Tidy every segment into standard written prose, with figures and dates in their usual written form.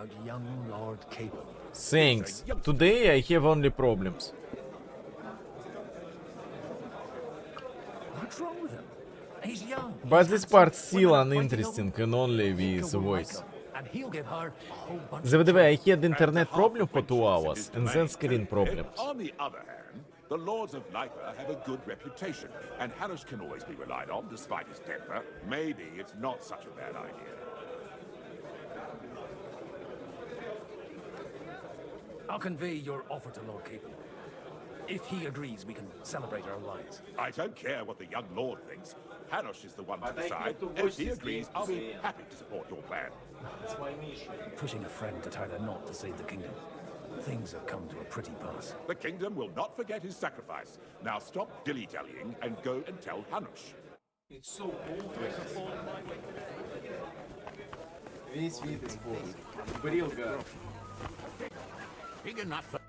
about young Lord Cable? Thanks. Today I have only problems. What's wrong with him? He's young. But he's this handsome, part still women are fighting uninteresting over him. and only Ika with will like voice. him, and he'll give her a whole bunch The of way I trouble. had internet problem for 2 hours and then screen problems. On the other hand, the Lords of Nypa have a good reputation, and Hanush can always be relied on despite his temper. Maybe it's not such a bad idea. I'll convey your offer to Lord Cable. If he agrees, we can celebrate our alliance. I don't care what the young lord thinks. Hanush is the one to decide. If he agrees, I'll be happy to support your plan. Pushing a friend to tie the knot to save the kingdom. Things have come to a pretty pass. The kingdom will not forget his sacrifice. Now stop dilly-dallying and go and tell Hanush. It's so cold. Весь вид испортен. Брилга. Big enough for...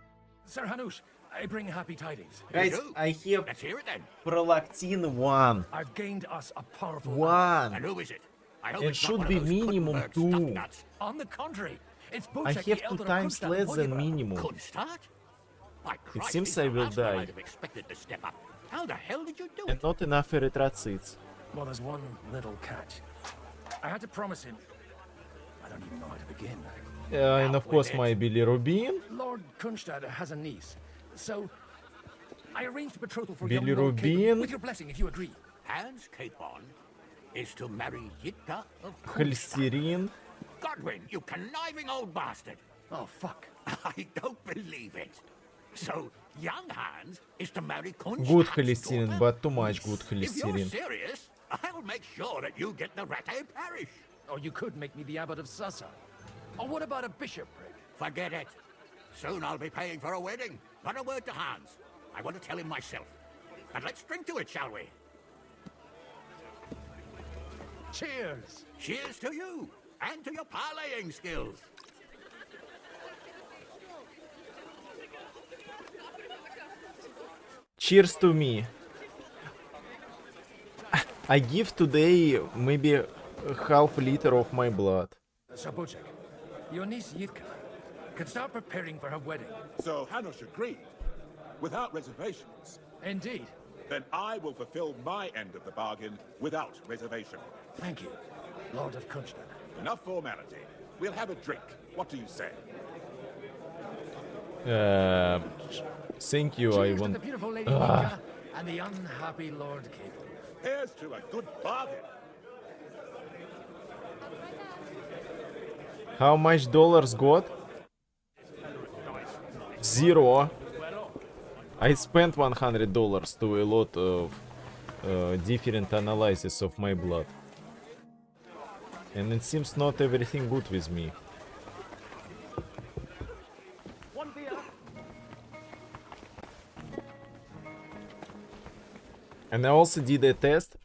Sir Hanush, I bring happy tidings. Guys, I have Let's hear it then. prolactin 1. I've gained us a powerful... 1. And who is it? I hope It it's not should one be of those minimum Kuttenberg 2. stuffnuts. On the contrary, it's I Bocek, have the 2 elder of times Kunstad less than Wojtyła. minimum. Kunstad? By Christ, seems it's I the will last one die. I'd have expected to step up. How the hell did you do And it? not enough erythrocytes. Well, there's one little catch. I had to promise him... I don't even know how to begin. And of course my bilirubin. Lord Kunstad has a niece, so... I arranged a betrothal for young Lord Bilirubin. Cable, with your blessing, if you agree. Hans Capon is to marry Yitka of Kunstad. Холестерин. Godwin, you conniving old bastard. Oh, fuck. I don't believe it. So, young Hans is to marry Kunstad's Good холестерин, daughter? but too much good If you're холестерин. serious, I'll make sure that you get the Rattay parish. Or you could make me the abbot of Sassa. Or what about a bishopric? Forget it. Soon I'll be paying for a wedding. Not a word to Hans. I want to tell him myself. And let's drink to it, shall we? Cheers! Cheers to you, and to your parlaying skills. Cheers to me. I give today maybe half liter of my blood. Sir Bocek, your niece Yitka can start preparing for her wedding. So Hanush agreed, without reservations. Indeed. Then I will fulfill my end of the bargain without reservation. Thank you, Lord of Kunstad. Enough formality. We'll have a drink. What do you say? Thank you, I Cheers to want... the beautiful Lady Yitka and the unhappy Lord Cable. Here's to a good bargain. How much dollars got? 0. I spent $100 to a lot of different analysis of my blood. And it seems not everything good with me. And I also did a test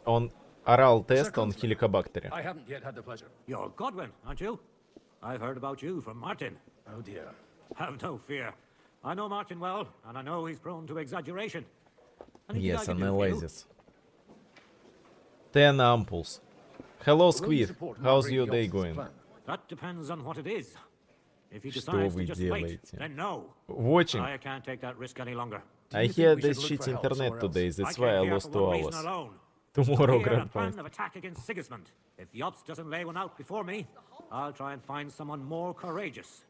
on oral test on Helicobacter. I haven't yet had the pleasure. You're Godwin, aren't you? I've heard about you from Martin. Oh dear. Have no fear. I know Martin well, and I know he's prone to exaggeration. Anything I Yes, can do for you? analysis. 10 ampoules. Hello, Will you Squid. support How's Margaret your the day Elf's going? plan? That depends on what it is. If he Что decides вы to just wait, делаете? then no. Watching. I can't take that risk any longer. Do I you think had we this should look shit for help internet somewhere else? today, I that's came why I here lost for 2 one reason hours. alone. Tomorrow, Here, a Grand plan Point. of attack against Sigismund. If the Ops doesn't lay one out before me, I'll try and find someone more courageous.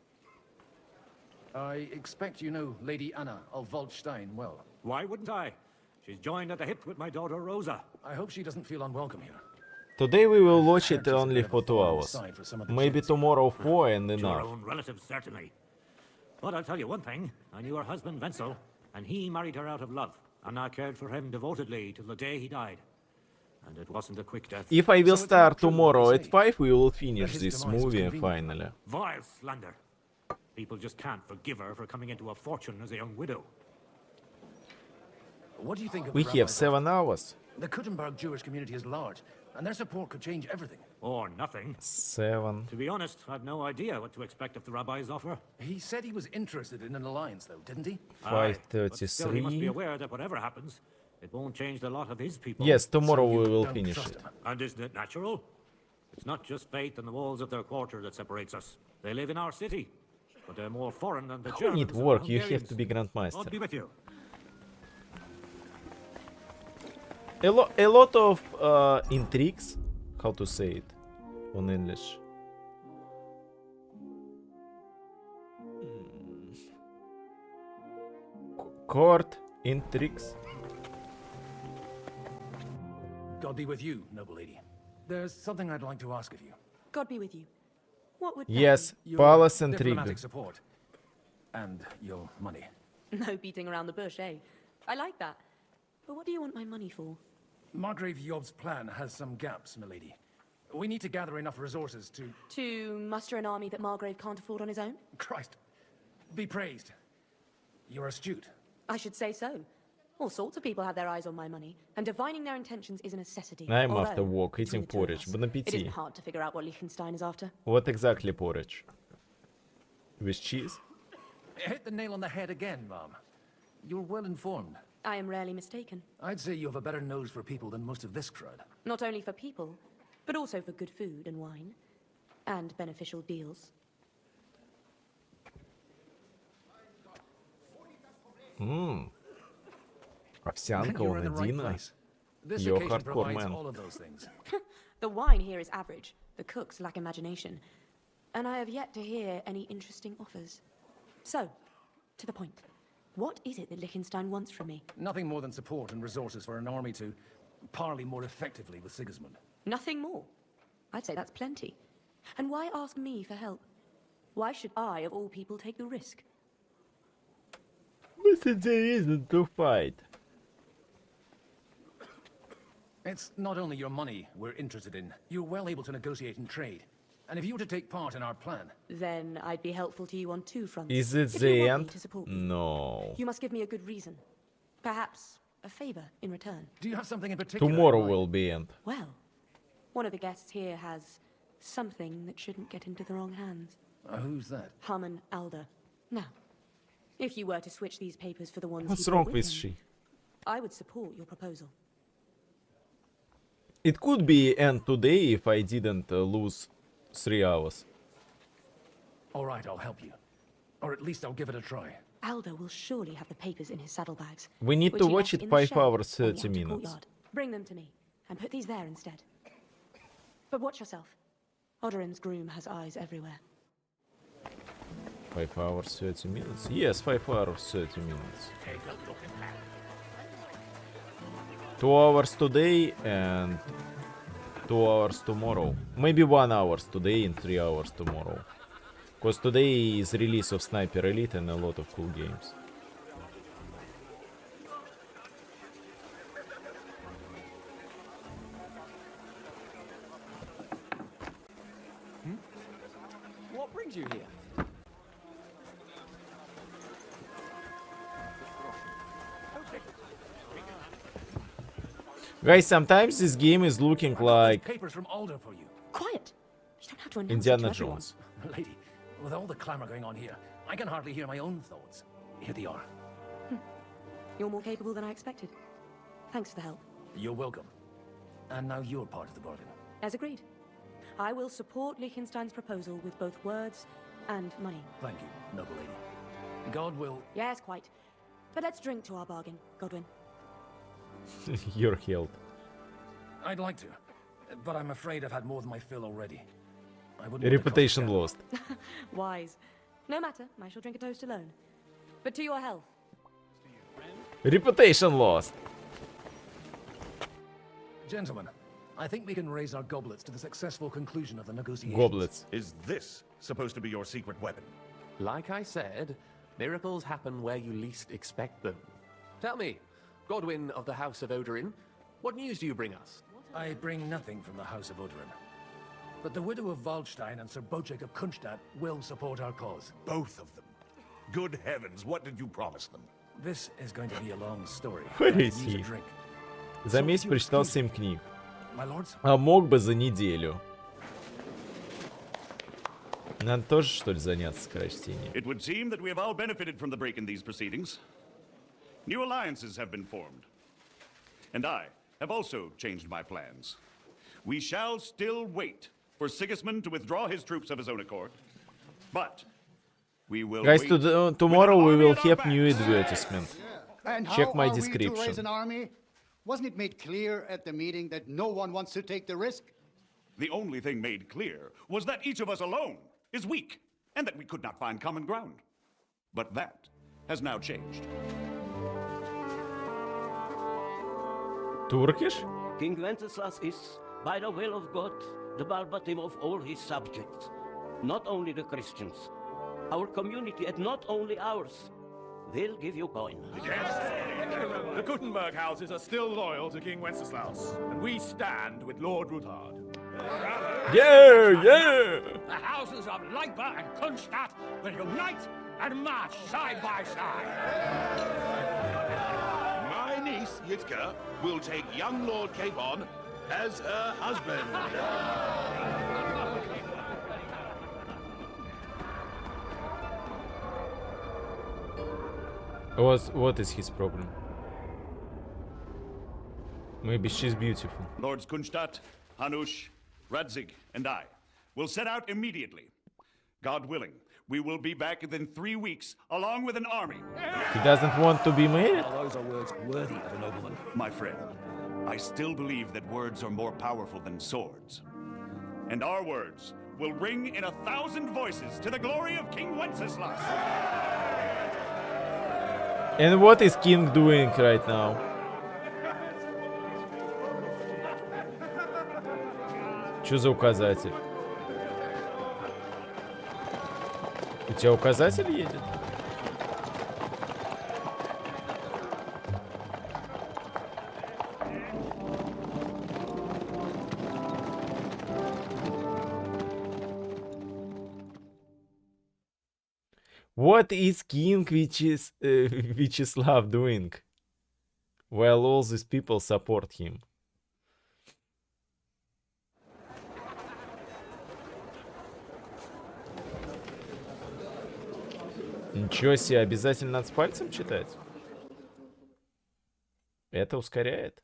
I expect you know Lady Anna of Waldstein well. Why wouldn't I? She's joined at the hip with my daughter Rosa. I hope she doesn't feel unwelcome here. Today we will watch Heard it she's a only bit of a for 2 thorn in the hours. side for some of the Maybe kids. tomorrow 4 and Your enough. own relative, certainly. But I'll tell you one thing. I knew her husband, Wenzel, and he married her out of love. And I cared for him devotedly till the day he died. And it wasn't a quick death. If I will So it's start not true what tomorrow they at say. 5, we will finish his this demise was movie convenient. finally. Vile slander. People just can't forgive her for coming into a fortune as a young widow. What do you think of We the have rabbi's 7 hours. offer? The Kuttenberg Jewish community is large, and their support could change everything. Or nothing. 7. To be honest, I've no idea what to expect of the rabbi's offer. He said he was interested in an alliance, though, didn't he? Aye, but still he must be 5:33. aware that whatever happens, it won't change the lot of his people. Yes, tomorrow So you we will don't finish trust it. him. And isn't it natural? It's not just faith in the walls of their quarter that separates us. They live in our city, but they're more foreign than the You Germans need and the work, you have Hungarians. to be God Grandmaster. be with you. A lot of intrigues, how to say it on English. Court intrigues. God be with you, noble lady. There's something I'd like to ask of you. God be with you. What would that Yes, Your palace diplomatic intrigue. support. And your money. be? No beating around the bush, eh? I like that. But what do you want my money for? Margrave Yob's plan has some gaps, milady. We need to gather enough resources to... To muster an army that Margrave can't afford on his own? Christ, be praised. You're astute. I should say so. All sorts of people have their eyes on my money, and divining their intentions is a necessity. I'm Although, after work, eating between the two of porridge. us, Bon It isn't appetit. hard to figure out what Liechtenstein is after. What exactly porridge? With cheese? Hit the nail on the head again, Mom. You're well informed. I am rarely mistaken. I'd say you have a better nose for people than most of this crowd. Not only for people, but also for good food and wine. And beneficial deals. Овсянка, You're in the right Онадина. place. This You're occasion hardcore provides man. all of those things. The wine here is average. The cooks lack imagination. And I have yet to hear any interesting offers. So, to the point. What is it that Liechtenstein wants from me? Nothing more than support and resources for an army to parley more effectively with Sigismund. Nothing more. I'd say that's plenty. And why ask me for help? Why should I, of all people, take the risk? What's the reason to fight? It's not only your money we're interested in. You're well able to negotiate and trade. And if you were to take part in our plan, Then I'd be helpful to you on two fronts. Is it If the you want me end? to support me, No. you must give me a good reason. Perhaps a favor in return. do you have something in particular? in Tomorrow mind? will be end. Well, one of the guests here has something that shouldn't get into the wrong hands. Who's that? Harman Alder. Now, if you were to switch these papers for the ones What's he wrong brought with him, she? I would support your proposal. It could be end today if I didn't lose 3 hours. All right, I'll help you. Or at least I'll give it a try. Alder will surely have the papers in his saddlebags. We need which to he watch left it in the 5 shed hours, on the 30 outer minutes. courtyard. Bring them to me, and put these there instead. But watch yourself. Odorin's groom has eyes everywhere. 5 hours, 30 minutes? Yes, 5 hours, 30 minutes. 2 hours today and 2 hours tomorrow. Maybe 1 hour today and 3 hours tomorrow. Because today is release of Sniper Elite and a lot of cool games. What brings you here? Guys, sometimes this game is looking I've got those like papers from Alder for you. Quiet! You don't have to announce Indiana it to everyone. Jones. Lady, with all the clamor going on here, I can hardly hear my own thoughts. Here they are. You're more capable than I expected. Thanks for the help. You're welcome. And now you're part of the bargain. As agreed. I will support Liechtenstein's proposal with both words and money. Thank you, noble lady. God will... Yes, quite. But let's drink to our bargain, Godwin. you're healed. I'd like to, but I'm afraid I've had more than my fill already. I wouldn't want to Reputation cost you lost. Wise. No matter, I shall drink a toast alone. But to your health. Reputation lost. Gentlemen, I think we can raise our goblets to the successful conclusion of the negotiations. Goblets. Is this supposed to be your secret weapon? Like I said, miracles happen where you least expect them. Tell me, Godwin of the House of Odorin, what news do you bring us? I bring nothing from the House of Odorin. But the widow of Waldstein and Sir Bojek of Kunstadt will support our cause. Both of them. Good heavens, what did you promise them? This is going to be a long story. Where but I is need a he? drink. За месяц прочитал 7 книг. My lords, А мог бы за неделю. Надо тоже, что ли, заняться скорочтением? It would seem that we have all benefited from the break in these proceedings. New alliances have been formed. And I have also changed my plans. We shall still wait for Sigismund to withdraw his troops of his own accord. But we will Guys, wait with tomorrow an we army will at our have backs. new advertisement. And Check how my are we to raise description. an army? Wasn't it made clear at the meeting that no one wants to take the risk? The only thing made clear was that each of us alone is weak, and that we could not find common ground. But that has now changed. Turkish? King Wenceslas is, by the will of God, the balbatim of all his subjects. Not only the Christians, our community, and not only ours. They'll give you coin. The Gutenberg houses are still loyal to King Wenceslaus, and we stand with Lord Ruthard. Yeah, yeah! The houses of Leipa and Kunstadt will unite and march side by side. My niece, Yitzka, will take young Lord Capon as her husband. What is his problem? Maybe she's beautiful. Lords Kunstadt, Hanush, Radzig, and I will set out immediately. God willing, we will be back within 3 weeks, along with an army. He doesn't want to be married? Those are words worthy of a nobleman. My friend, I still believe that words are more powerful than swords. And our words will ring in 1,000 voices to the glory of King Wenceslas. And what is King doing right now? Что за указатель? У тебя указатель едет? What is King Vyacheslav doing? While all these people support him. Ничего себе, обязательно надо с пальцем читать? Это ускоряет.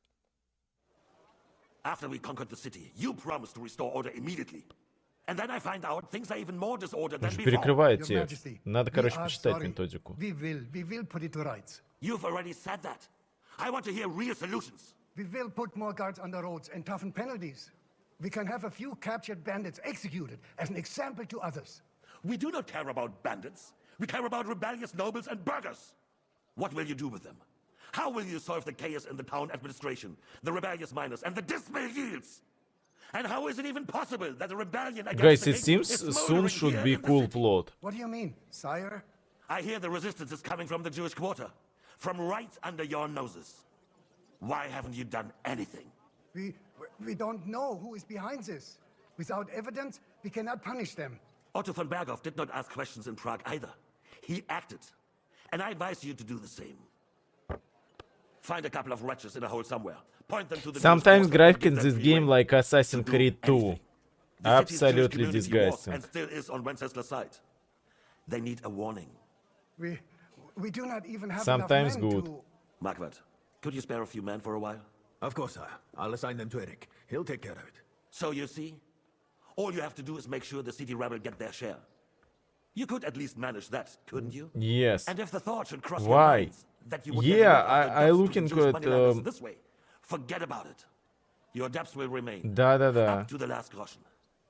After we conquered the city, you promised to restore order immediately. And then I find out things are even more disordered than Он же before. перекрывает текст. Надо, короче, почитать методику. We will put it to rights. You've already said that. I want to hear real solutions. We will put more guards on the roads and toughen penalties. We can have a few captured bandits executed as an example to others. We do not care about bandits. We care about rebellious nobles and burghers. What will you do with them? How will you solve the chaos in the town administration, the rebellious miners, and the dismal yields? And how is it even possible that a rebellion against Guys, the it king seems is soon smoldering should here be in the cool city? plot. What do you mean, sire? I hear the resistance is coming from the Jewish quarter, from right under your noses. Why haven't you done anything? We don't know who is behind this. Without evidence, we cannot punish them. Otto von Berghoff did not ask questions in Prague either. He acted. And I advise you to do the same. Find a couple of wretches in a hole somewhere. Point them to the Sometimes Jewish quarter and graphic give in them this free game rein like Assassin's to do Creed 2. anything. The city's Jewish Absolutely community was disgusting. and still is on Wenceslas' side. They need a warning. We do not even have Sometimes enough men good. to... Marquardt, could you spare a few men for a while? Of course, sire. I'll assign them to Eric. He'll take care of it. So you see, all you have to do is make sure the city rebel get their share. You could at least manage that, couldn't you? Yes. And if the thought should cross your Why? minds that you would Yeah, get rid of the I debts to looking the Jewish at, moneylenders this way, forget about it. Your debts will remain. Да-да-да. Up to the last groschen.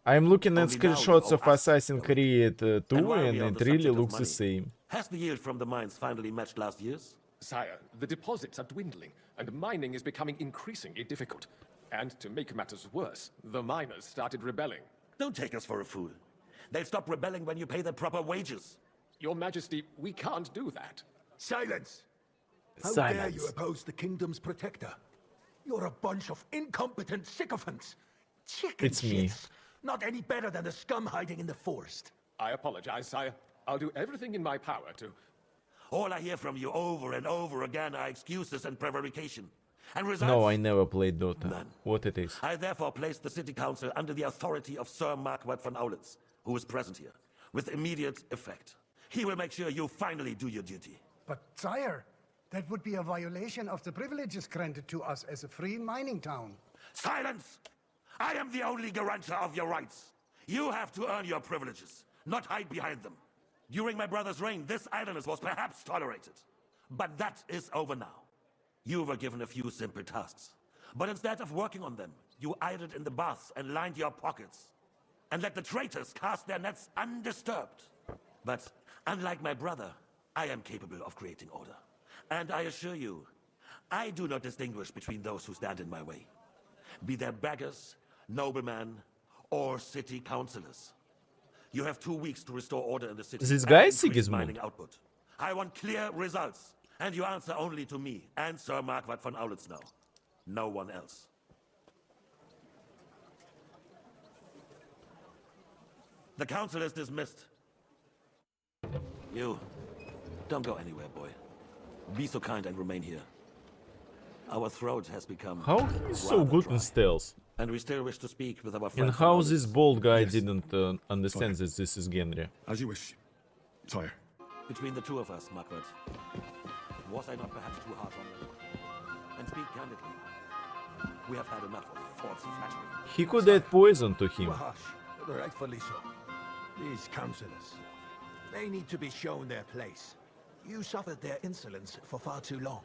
I'm looking at Only now you screenshots owe of us. Assassin's Creed 2 And while and we are on it the really subject of looks the money, same. Has the yield from the mines finally matched last year's? Sire, the deposits are dwindling, and mining is becoming increasingly difficult. And to make matters worse, the miners started rebelling. Don't take us for a fool. They'll stop rebelling when you pay them proper wages. Your Majesty, we can't do that. Silence! How Silence. dare you oppose the kingdom's protector? You're a bunch of incompetent sycophants. Chicken It's me. shits. Not any better than the scum hiding in the forest. I apologize, sire. I'll do everything in my power to... All I hear from you over and over again are excuses and prevarication. And results? No, I never played Dota. None. What it is? I therefore place the city council under the authority of Sir Marquardt von Aulitz, who is present here, with immediate effect. He will make sure you finally do your duty. But sire, that would be a violation of the privileges granted to us as a free mining town. Silence! I am the only guarantor of your rights. You have to earn your privileges, not hide behind them. During my brother's reign, this idleness was perhaps tolerated. But that is over now. You were given a few simple tasks. But instead of working on them, you idled in the baths and lined your pockets. And let the traitors cast their nets undisturbed. But unlike my brother, I am capable of creating order. And I assure you, I do not distinguish between those who stand in my way. Be they beggars, noblemen, or city councillors. You have 2 weeks to restore order in the city. This guy is and increase Sigismund. mining output. I want clear results. And you answer only to me and Sir Marquardt von Aulitz now. No one else. The council is dismissed. You, don't go anywhere, boy. Be so kind and remain here. Our throat has become... How he's so good in stealth? And we still wish to speak with our friend. And how this bald guy didn't understand that this is Henry? As you wish, sire. Between the two of us, Marquardt, was I not perhaps too harsh on them? And speak candidly. We have had enough of false flattery. He could add poison to him. We're harsh, but rightfully so. These councillors, they need to be shown their place. You suffered their insolence for far too long.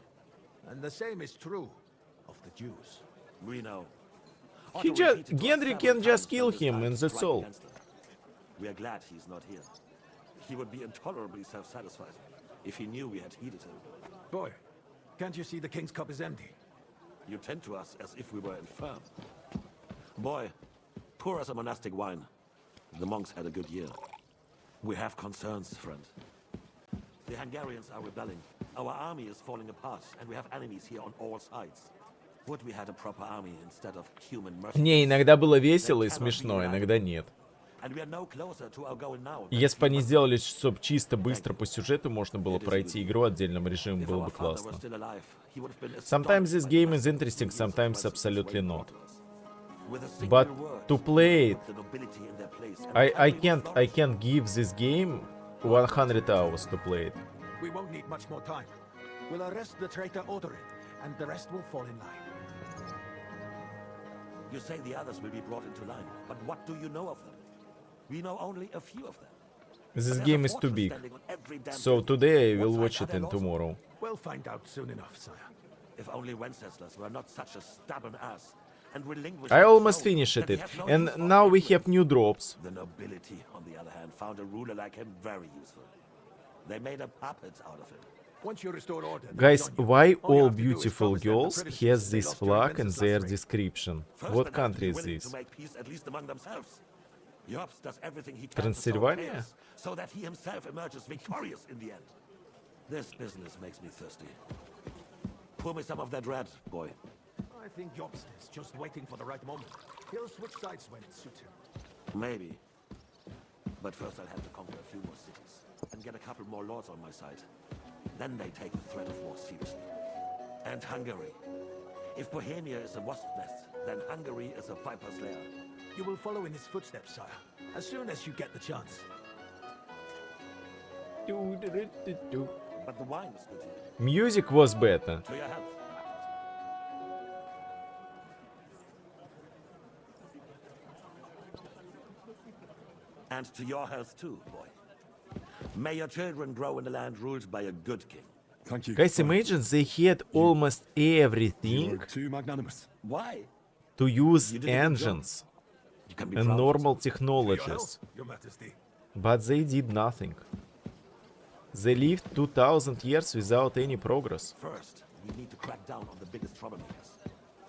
And the same is true of the Jews. We know. He just Henry can just kill him and that's all. We are glad he's not here. He would be intolerably self-satisfied if he knew we had heeded him. Boy, can't you see the King's cup is empty? You tend to us as if we were infirm. Boy, pour us a monastic wine. The monks had a good year. We have concerns, friend. The Hungarians are rebelling. Our army is falling apart, and we have enemies here on all sides. Would we had a proper army instead of human mercenaries? Не, иногда было весело и смешно, иногда нет. And we are no closer to our goal now. Если бы они сделали, чтобы чисто быстро по сюжету можно было пройти игру отдельным режимом, было бы классно. Sometimes this game is interesting, sometimes absolutely not. But to play it, I can't give this game 100 hours to play it. We won't need much more time. We'll arrest the traitor Odorin, and the rest will fall in line. You say the others will be brought into line, but what do you know of them? We know only a few of them. This game is too big, so today I will watch it and tomorrow. We'll find out soon enough, sire. If only Wenceslas were not such a stubborn ass and relinquished... I almost finished it, and now we have new drops. The nobility, on the other hand, found a ruler like him very useful. They made a puppet out of him. Once you restore order, Guys, why all beautiful girls has this flag in their description? What country is this? Jobs does everything he Transylvania? so that he himself emerges victorious in the end. This business makes me thirsty. Pour me some of that red, boy. I think Jobst is just waiting for the right moment. He'll switch sides when it suits him. Maybe. But first I'll have to conquer a few more cities and get a couple more lords on my side. Then they take the threat of war seriously. And Hungary. If Bohemia is a wasp nest, then Hungary is a viper's lair. You will follow in his footsteps, sire, as soon as you get the chance. But the wine is good here. Music was better. To your health. And to your health too, boy. May your children grow in a land ruled by a good king. Thank you. Guys, imagine they had almost everything You're too magnanimous. Why? to use engines and normal technologies, Your Majesty. but they did nothing. They lived 2000 years without any progress. First, we need to crack down on the biggest troublemakers.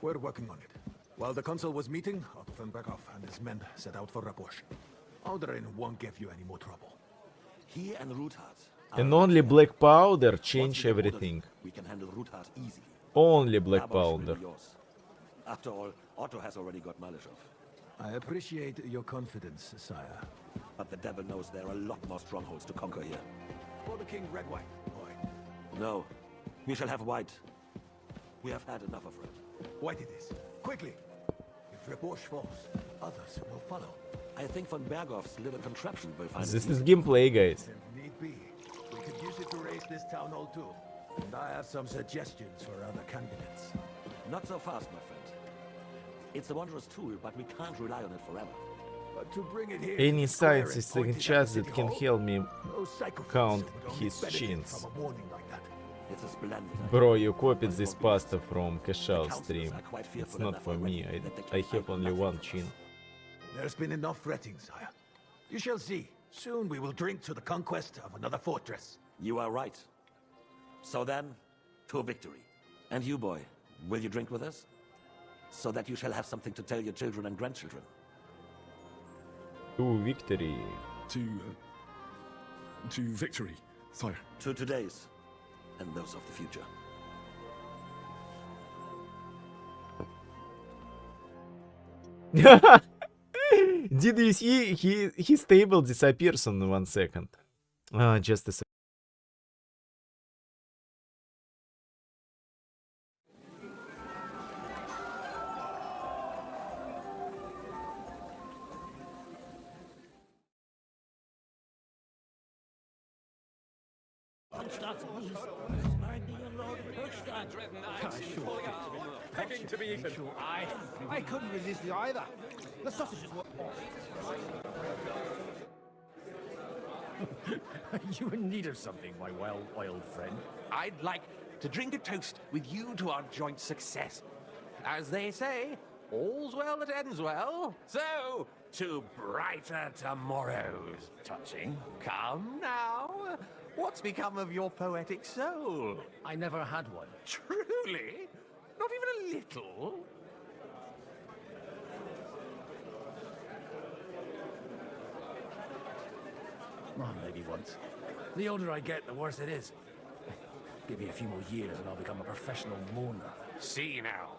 We're working on it. While the consul was meeting, Otto von Berghoff and his men set out for Rabosch. Alderin won't give you any more trouble. He and Ruthard. And only black powder changed everything. We can handle Ruthard easily. Only black Rabosch will powder. be yours. After all, Otto has already got Malishov. I appreciate your confidence, sire. But the devil knows there are a lot more strongholds to conquer here. For the king, red wine, boy. No, we shall have white. We have had enough of red. White it is. Quickly! If Rabosch falls, others will follow. I think von Berghoff's little contraption will find This it is easy. gameplay, guys. If need be, we could use it to raise this town hall too. And I have some suggestions for other candidates. Not so fast, my friend. It's a wondrous tool, but we can't rely on it forever. But to bring it here Any to the square science and is point in it at chat the that city can hall, help me no sacrifice count would only his benefit chins. from a warning like that. It's a splendid Bro, you copied this pasta from The Cashal councillors stream. are quite It's fearful not enough for me. already that they can I have fight only nothing one from chin. us. There's been enough fretting, sire. You shall see. Soon we will drink to the conquest of another fortress. You are right. So then, to victory. And you, boy, will you drink with us? So that you shall have something to tell your children and grandchildren. To victory. To victory, sire. To today's, and those of the future. Did you see his table disappears on 1 second? Just a second. Pecking to be eaten. I couldn't resist you either. The sausages were... Are you in need of something, my well-oiled friend? I'd like to drink a toast with you to our joint success. As they say, all's well that ends well. So, to brighter tomorrows. Touching. Come now. What's become of your poetic soul? I never had one. Truly? Not even a little? Well, maybe once. The older I get, the worse it is. Give me a few more years and I'll become a professional mourner. See now.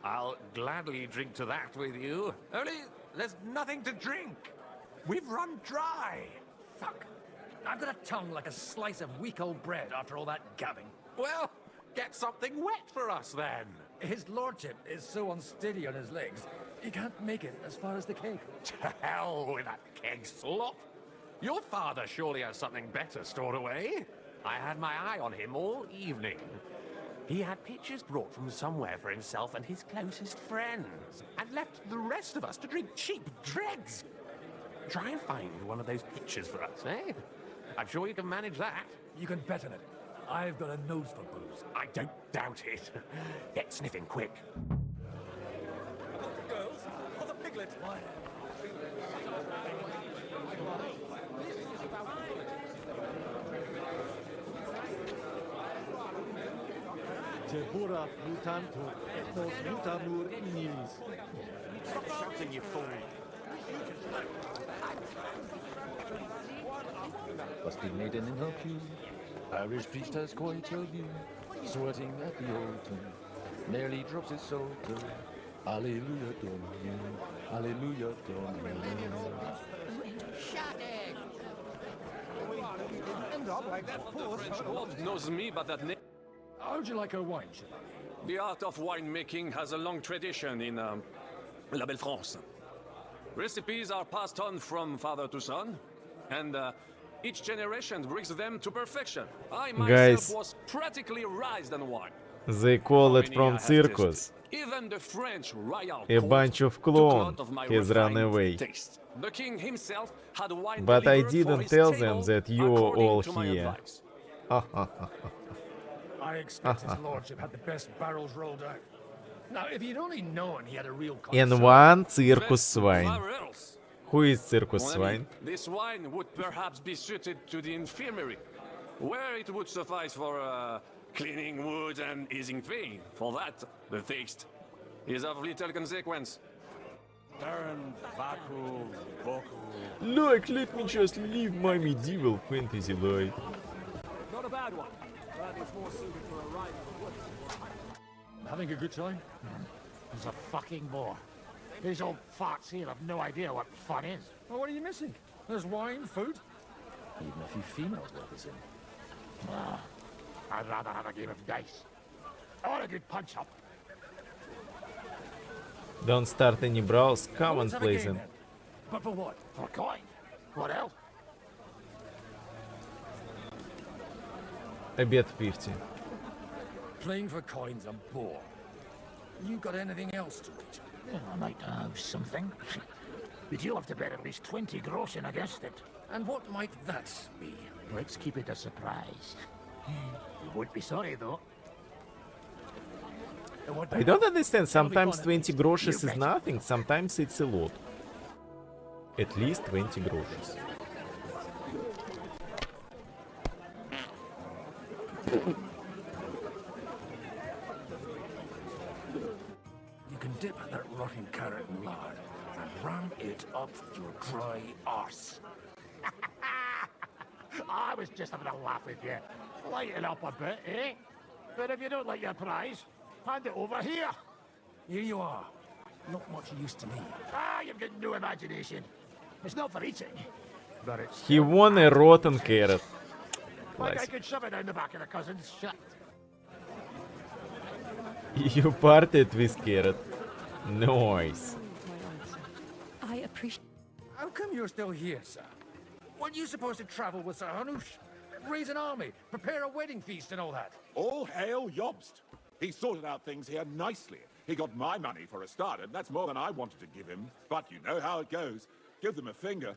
I'll gladly drink to that with you. Only, there's nothing to drink. We've run dry. Fuck. I've got a tongue like a slice of week-old bread after all that gabbing. Well, get something wet for us then. His lordship is so unsteady on his legs, he can't make it as far as the keg. To hell with that keg slop. Your father surely has something better stored away. I had my eye on him all evening. He had pictures brought from somewhere for himself and his closest friends, and left the rest of us to drink cheap dregs. Try and find one of those pictures for us, eh? I'm sure you can manage that. You can bet on it. I've got a nose for booze. I don't doubt it. Get sniffing quick. Girls, for the piglet. Tempora mutantur, et nos mutamur ignis. Stop shouting, you fool. Must be maiden in her pew. Irish priest has quite a view. Sweating at the altar. Nearly drops his psalter. Alleluia Domine. Alleluia Domine. Shut it! End up like that poor Lord knows me, but that name. How'd you like her wine, Chevalier? The art of winemaking has a long tradition in La Belle France. Recipes are passed on from father to son, and each generation brings them to perfection. I myself Guys. was practically raised on wine. They call it from I have circus. tasted. Even the French royal A court bunch of took clone note of my has run refined away. taste. The king himself had wine But I delivered for didn't his tell table them that you're according all to my here. advice. I expect his lordship had the best barrels rolled out. Now, if you'd only known he had a real And connoisseur... one circus swine. Barrels. Who is circus Mon ami, swine? this wine would perhaps be suited to the infirmary, where it would suffice for cleaning wounds and easing pain. For that, the taste is of little consequence. Turn, Vaku, Voku. Like, let me just live my medieval fantasy life. Not a bad one, but it's more suited for a ride in the woods. Having a good time? He's a fucking bore. These old farts here have no idea what fun is. Well, what are you missing? There's wine, food, even a few females worth us in. I'd rather have a game of dice. I want a good punch-up. Don't start any brawls. Come on, Let's have a game please. then. But for what? For coin. What else? I bet 50. Playing for coin's a bore. You got anything else to reach? I might have something. But you'll have to bet at least 20 groschen against it. And what might that be? Let's keep it a surprise. You won't be sorry, though. I don't understand, sometimes 20 groszy is nothing, sometimes it's a lot. At least 20 groszy. You can dip that rotten carrot in lard and ram it up your dry arse. I was just having a laugh with you. Lighten up a bit, eh? But if you don't like your prize, hand it over here. Here you are. Not much use to me. Ah, you've got no imagination. It's not for eating, but it's... He won a rotten carrot. Like I Classic. could shove it down the back of the cousin's shut. You parted with carrot. Nice. I appreciate... How come you're still here, sir? Weren't you supposed to travel with Sir Hanush? Raise an army, prepare a wedding feast and all that? All hail Jobst. He sorted out things here nicely. He got my money for a start, and that's more than I wanted to give him. But you know how it goes. Give them a finger.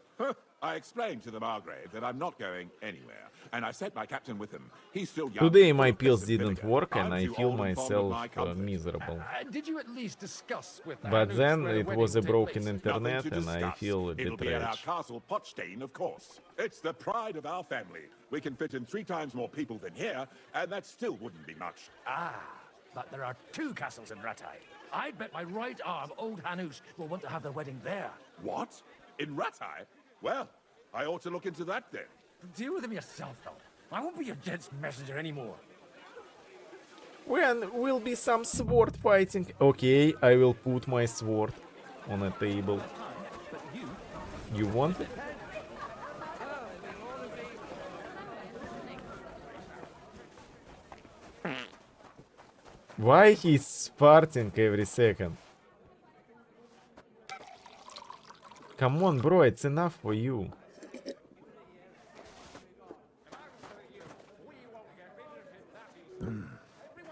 I explained to the Margrave that I'm not going anywhere, and I sent my captain with him. He's still young. Today my pills didn't work and I feel myself miserable. Did you at least discuss with the But Hanush then where the it wedding was a will take broken place? internet Nothing to and I discuss. feel a bit It'll be at our rage. castle Pochstein, of course. It's the pride of our family. We can fit in 3 times more people than here, and that still wouldn't be much. Ah, but there are 2 castles in Rattay. I'd bet my right arm old Hanush will want to have their wedding there. What? In Rattay? Well, I ought to look into that then. Deal with him yourself, though. I won't be your gent's messenger anymore. When will be some sword fighting? Okay, I will put my sword on a table. You want it? Why he's farting every second? Come on, bro, it's enough for you.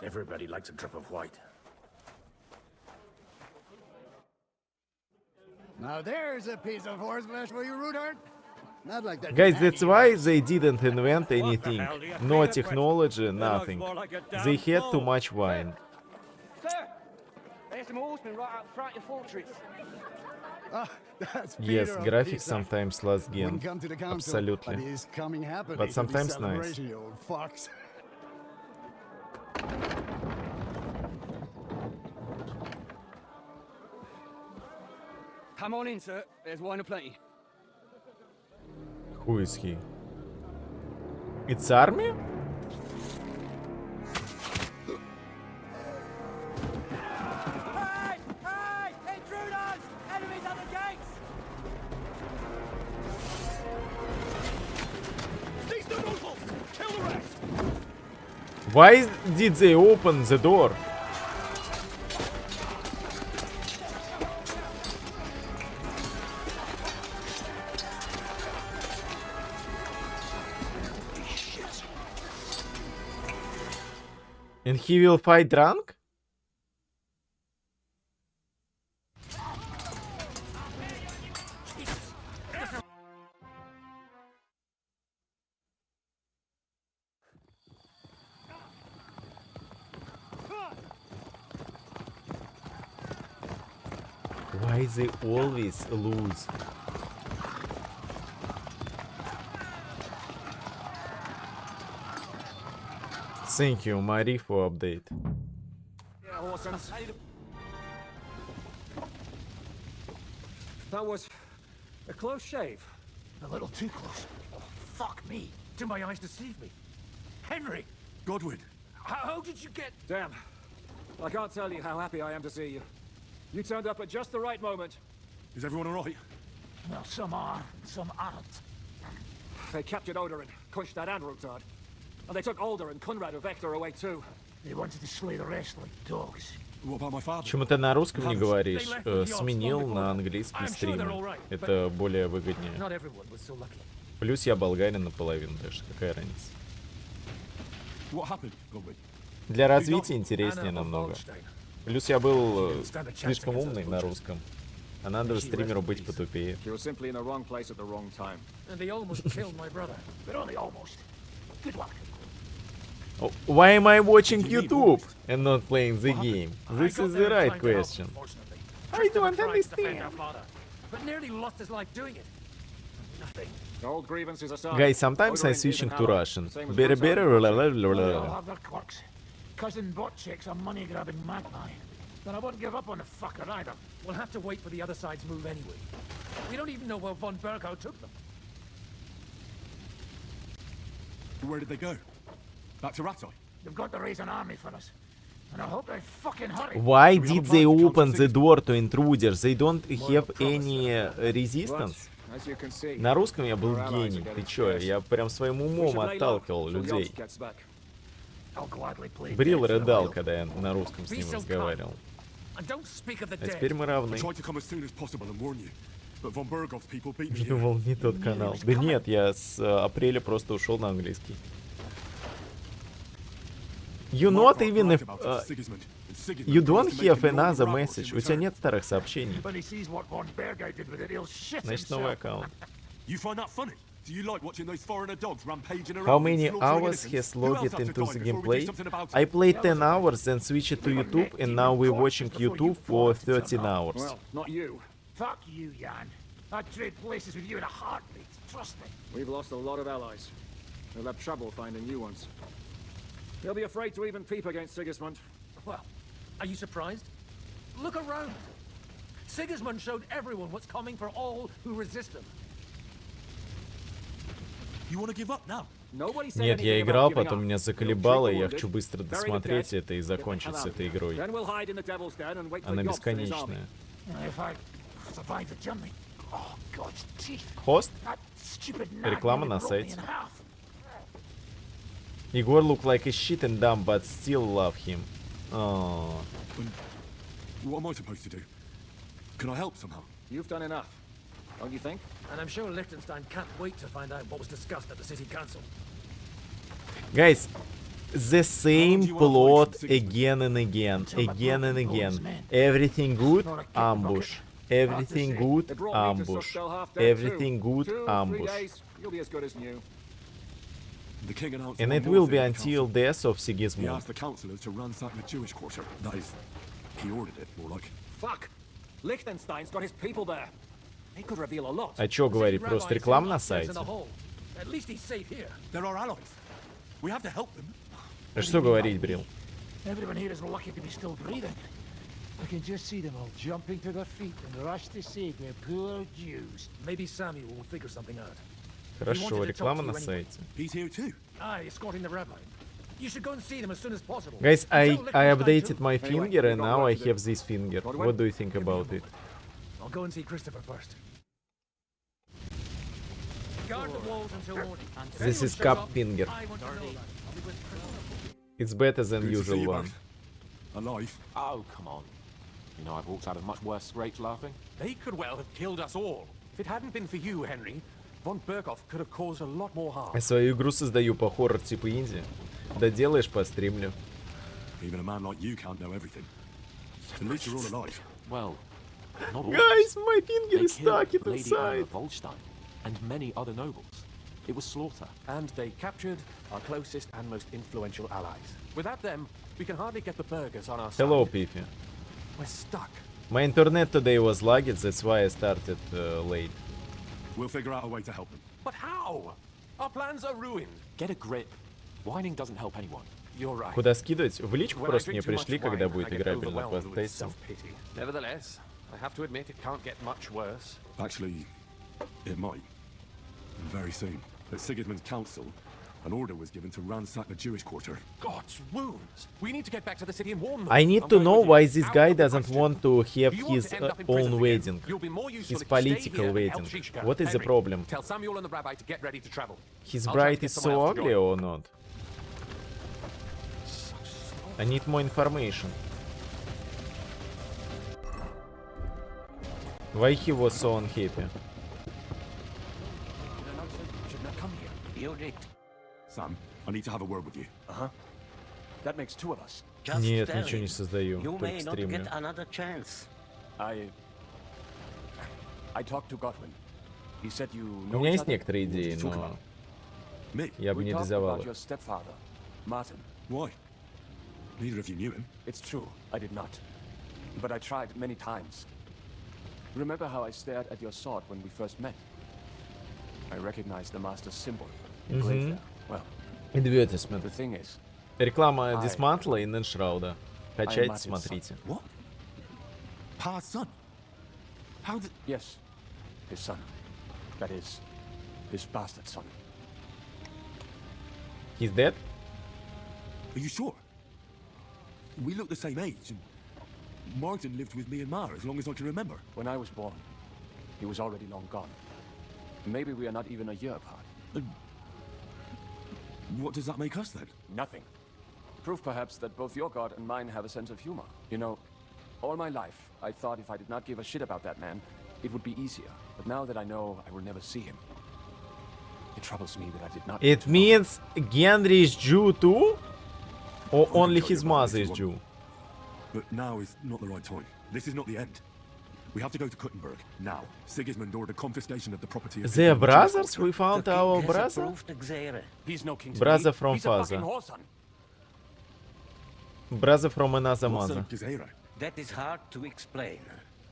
Everybody likes a drip of white. Now there's a piece of horseflesh for you, Rudart. Not like that. Guys, that's why they didn't invent anything. No technology, nothing. They had too much wine. Sir, there's some horsemen right out front of the fortress. That's Yes, Peter of graphics Pisa. sometimes last game. Wouldn't come to the council, Absolutely. but he's coming happily But to the sometimes nice. celebration, you old fox. Come on in, sir. There's wine aplenty. Who is he? It's army? Hey! Hey! Intruders! Enemies at the gates! These the nobles! Kill the rest! Why did they open the door? And he will fight drunk? Why they always lose? Thank you, Marie, for update. Yeah, Horsens. That was a close shave. A little too close. Oh, fuck me. Did my eyes deceive me? Henry! Godwin! How did you get... Damn. I can't tell you how happy I am to see you. You turned up at just the right moment. Is everyone alright? Well, some are, some aren't. They captured Oder and Kunstad and Rutard. And they took Alder and Conrad of Vector away too. They wanted to slay the rest like dogs. What about my father? Почему ты на русском не говоришь? Сменил на английский стрим. Это более выгоднее. Not everyone was so lucky. Плюс я болгарин наполовину, так что какая разница? What happened, Godwin? Для развития интереснее намного. Плюс я был слишком умный на русском. А надо стримеру быть потупее. You were simply in the wrong place at the wrong time. And they almost killed my brother. But only almost. Good luck. Oh, why am I watching YouTube and not playing the game? This is the right question. I don't understand. But nearly lost his life doing it. Nothing. Old grievances aside. Guys, sometimes I'm switching to Russian. Better. They'll have their quirks. Cousin Botchick's a money-grabbing magpie. But I won't give up on the fucker either. We'll have to wait for the other side's move anyway. We don't even know where von Bergau took them. Where did they go? Back to Rattay? They've got to raise an army for us. And I hope they fucking hurry. Why did they open the door to intruders? They don't have any resistance. На русском я был гений. Ты чё? Я прям своим умом отталкивал людей. Брил рыдал, когда я на русском с ним разговаривал. А теперь мы равны. Думал, не тот канал. Да нет, я с апреля просто ушел на английский. You not even if... you don't have another message. У тебя нет старых сообщений. Значит, новый аккаунт. How many hours has logged into the gameplay? I played 10 hours, then switched to YouTube, and now we're watching YouTube for 13 hours. Well, not you. Fuck you, Jan. I'd trade places with you in a heartbeat. Trust me. We've lost a lot of allies. We'll have trouble finding new ones. He'll be afraid to even peep against Sigismund. Well, are you surprised? Look around. Sigismund showed everyone what's coming for all who resist him. Нет, я играл, потом меня заколебало, и я хочу быстро досмотреть это и закончить с этой игрой. Она бесконечная. Хост? Реклама на сайте. Егор look like a shit and dumb, but still love him. Oh. What am I supposed to do? Can I help somehow? You've done enough, don't you think? And I'm sure Liechtenstein can't wait to find out what was discussed at the city council. Guys, the same plot again and again, again and again. Everything good, ambush. Everything good, ambush. Everything good, ambush. You'll be as good as new. The king announced And it will be until death of Sigismund. He asked the councillors to ransack the Jewish quarter. That is, he ordered it, more like. Fuck! Liechtenstein's got his people there. They could reveal a lot. А чё говорить, просто реклама на сайте? At least he's safe here. They're our allies. We have to help them. А что говорить, Брил? Everyone here is lucky to be still breathing. I can just see them all jumping to their feet and rush to save their poor Jews. Maybe Samuel will figure something out. Хорошо, реклама на сайте. He's here too. Aye, escorting the rabbi. You should go and see them as soon as possible. Guys, I updated my finger and now I have this finger. What do you think about it? I'll go and see Christopher first. Guard the walls until morning. This is cup finger. It's better than usual one. Alive? Oh, come on. You know I've walked out of much worse scrapes laughing. They could well have killed us all. If it hadn't been for you, Henry, von Berghoff could have caused a lot more harm. Я свою игру создаю по хоррор типа инди. Доделаешь, постримлю. Even a man like you can't know everything. At least you're all alive. Well, not all. Guys, my finger is stuck Lady inside. Anna Volstein and many other nobles. It was slaughter. And they captured our closest and most influential allies. Without them, we can hardly get the burghers on our side. Hello, Piffy. We're stuck. My internet today was lagged, that's why I started late. We'll figure out a way to help them. But how? Our plans are ruined. Get a grip. Whining doesn't help anyone. You're right. Куда скидывать? В личку просто мне пришли, когда будет играбельно по тестам. Nevertheless, I have to admit it can't get much worse. Actually, it might. Very soon. At Sigismund's council, an order was given to ransack the Jewish quarter. God's wounds! We need to get back to the city and warn them. I need to know why this guy doesn't want to have his own wedding. His political wedding. What is the problem? Tell Samuel and the rabbi to get ready to travel. His bride is so ugly or not? I need more information. Why he was so unhappy? You did. Sam, I need to have a word with you. Uh-huh. That makes two of us. Нет, ничего не создаю, You только may not стримлю. get another chance. I talked to Godwin. He said you У know меня each есть other? некоторые идеи, но я бы We не talked рисовал about их. your stepfather, Martin. Why? Neither of you knew him. It's true, I did not. But I tried many times. Remember how I stared at your sword when we first met? I recognized the master's symbol engraved there. Well, Advertisement. the thing is, Реклама Дисмантла и Нэншрауда. Качайте, Martin's смотрите. son. What? Pa's son? How did... Yes, his son. That is, his bastard son. He's dead? Are you sure? We look the same age, and Martin lived with me and Ma as long as I can remember. When I was born, he was already long gone. Maybe we are not even a year apart. What does that make us then? Nothing. Proof perhaps that both your god and mine have a sense of humor. You know, all my life, I thought if I did not give a shit about that man, it would be easier. But now that I know I will never see him, it troubles me that I did not... It means Henry is Jew too? Or only his mother is Jew? But now is not the right time. This is not the end. We have to go to Kuttenberg, now. Sigismund ordered confiscation of the property of... They are brothers? We found The king our has brother? approved Xere. He's no king to Brother me. from He's a fucking father. whoreson. Brother from another mother. That is hard to explain.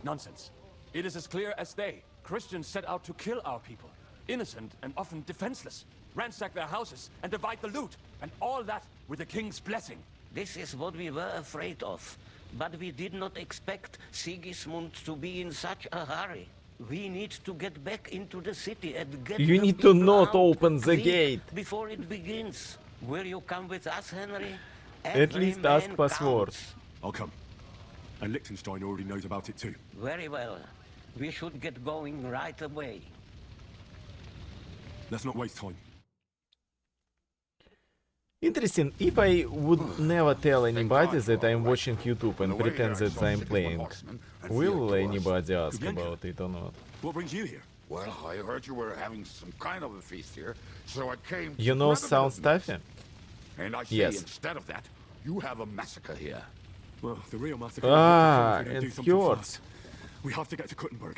Nonsense. It is as clear as day. Christians set out to kill our people. Innocent and often defenseless. Ransack their houses and divide the loot. And all that with the king's blessing. This is what we were afraid of. But we did not expect Sigismund to be in such a hurry. We need to get back into the city and get You the need to people not out open the quick gate. before it begins. Will you come with us, Henry? At least ask password. I'll come. And Liechtenstein already knows about it too. Very well. We should get going right away. Let's not waste time. Interesting, if I would never tell anybody that I'm watching YouTube and pretend that I'm playing, will anybody ask about it or not? What brings you here? Well, I heard you were having some kind of a feast here, so I came You know Sound Stuffy? And I say Yes. instead of that, you have a massacre here. Well, the real massacre... Ah, if we don't do and something yours. fast. We have to get to Kuttenberg.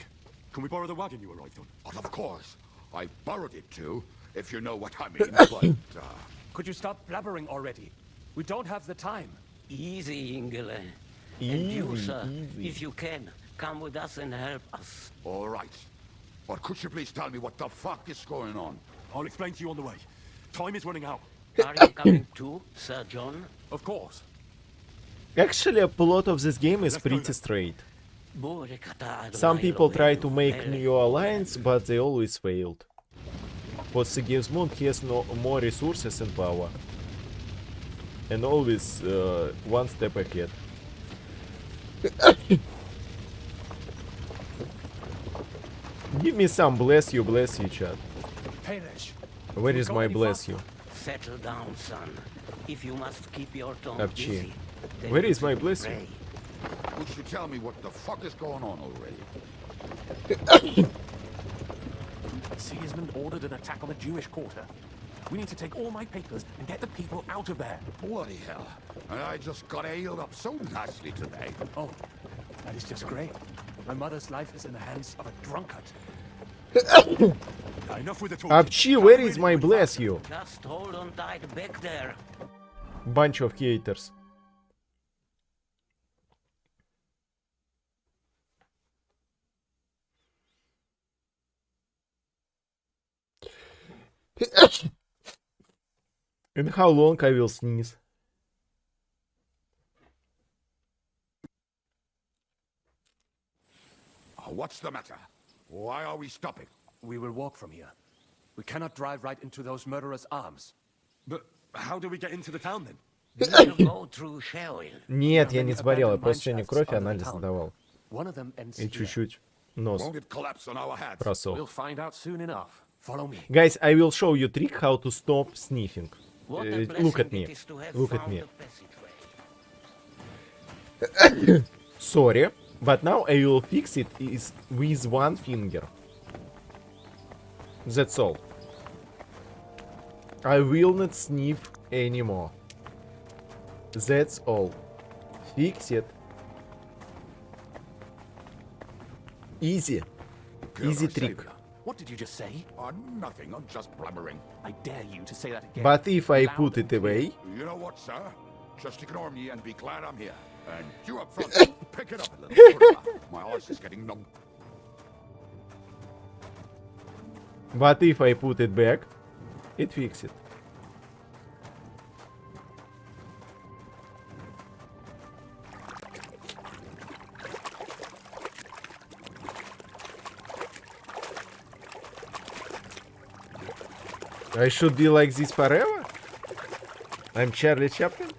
Can we borrow the wagon you arrived on? But of course. I borrowed it too, if you know what I mean. But, Could you stop blabbering already? We don't have the time. Easy, Ingele. And you, sir, if you can, come with us and help us. All right. But could you please tell me what the fuck is going on? I'll explain to you on the way. Time is running out. Are you coming too, Sir John? Of course. Actually, a plot of this game is pretty straight. Some people try to make new alliance, but they always failed. Because Sigismund has more resources and power. And always one step ahead. Give me some bless you, chat. Where is my bless you? Settle down, son. If you must keep your tongue Kapchi. busy, then Where you is my should bless you? pray. Would you tell me what the fuck is going on already? Sigismund ordered an attack on the Jewish quarter. We need to take all my papers and get the people out of there. Bloody hell. And I just got ailed up so nicely today. Oh, that is just great. My mother's life is in the hands of a drunkard. Enough with the talk. Apchi, where is my bless you? Just hold on tight back there. Bunch of haters. And how long I will sneeze? What's the matter? Why are we stopping? We will walk from here. We cannot drive right into those murderers' arms. But how do we get into the town then? We'll go through Sherwin. Нет, я не смотрел, я просто сегодня кровь и анализ сдавал. One of them ends И here. чуть-чуть нос Won't it collapse on our heads? просох. We'll find out soon enough. Follow me. Guys, I will show you trick how to stop sniffing. What a Look at blessing me. it is to have Look at found me. the passageway. Sorry, but now I will fix it is with one finger. That's all. I will not sniff anymore. That's all. Fix it. Easy. Easy trick. What did you just say? Nothing, I'm just blabbering. I dare you to say that again. But if I put it away... You know what, sir? Just ignore me and be glad I'm here. And you up front, pick it up a little. My eyes is getting numb. But if I put it back, it fixes it. I should be like this forever? I'm Charlie Chaplin?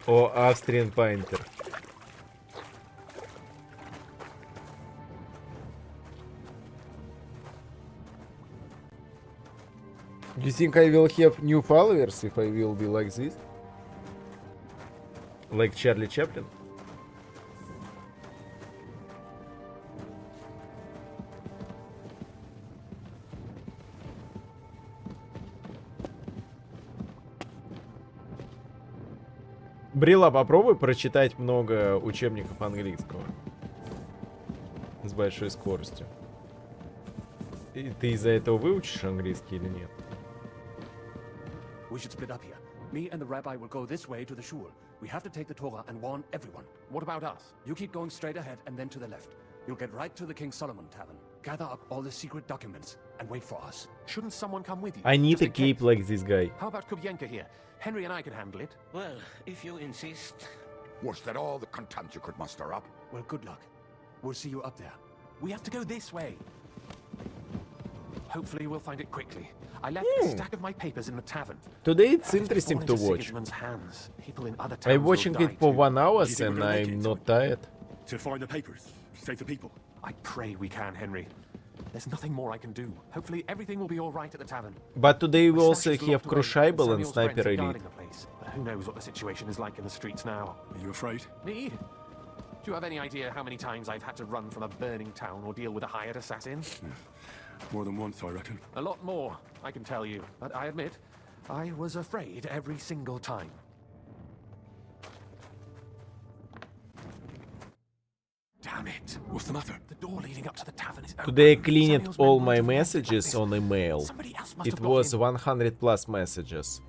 Or Austrian painter? Do you think I will have new followers if I will be like this? Like Charlie Chaplin? Брила, попробуй прочитать много учебников английского. С большой скоростью. И ты из-за этого выучишь английский или нет? We should split up here. Me and the rabbi will go this way to the shul. We have to take the Torah and warn everyone. What about us? You keep going straight ahead and then to the left. You'll get right to the King Solomon Tavern. Gather up all the secret documents and wait for us. Shouldn't someone come with you? I need Just a in cape case. like this guy. How about Kubyenka here? Henry and I can handle it. Well, if you insist. Was that all the contempt you could muster up? Well, good luck. We'll see you up there. We have to go this way. Hopefully we'll find it quickly. I left a stack of my papers in the tavern. Today it's If they interesting fall to into watch. Sigismund's hands, people in other towns I'm will watching die it for too. 1 hour Do you think and we're gonna make I'm it? not tired. To find the papers, save the people. I pray we can, Henry. There's nothing more I can do. Hopefully everything will be all right at the tavern. But today we My also stash is have locked away, Crushable and Samuel's friends Sniper are Elite. guarding the place. But who knows what the situation is like in the streets now? Are you afraid? Me? Do you have any idea how many times I've had to run from a burning town or deal with a hired assassin? More than once, I reckon. A lot more, I can tell you. But I admit, I was afraid every single time. Damn it. What's the matter? The door leading up to the tavern is open. Today I cleaned Samuel's all men my went to messages on email. Somebody else must It have got was in. 100 plus messages.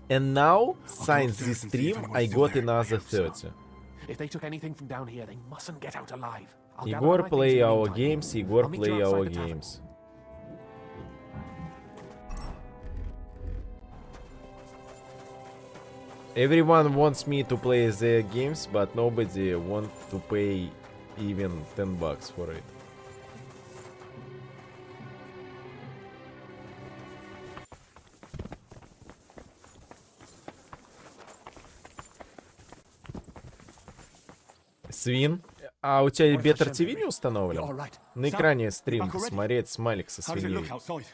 And now, since this stream, I got another 30. If they took anything from down here, they mustn't get out alive. I'll gather Igor my play things in the our meantime. games, Igor I'll meet you play outside our the tavern. games. Everyone wants me to play their games, but nobody wants to pay even $10 for it. Свин? А у тебя Better TV не установлен? На экране стрим смотреть смайлик со How does it свиньей. look outside?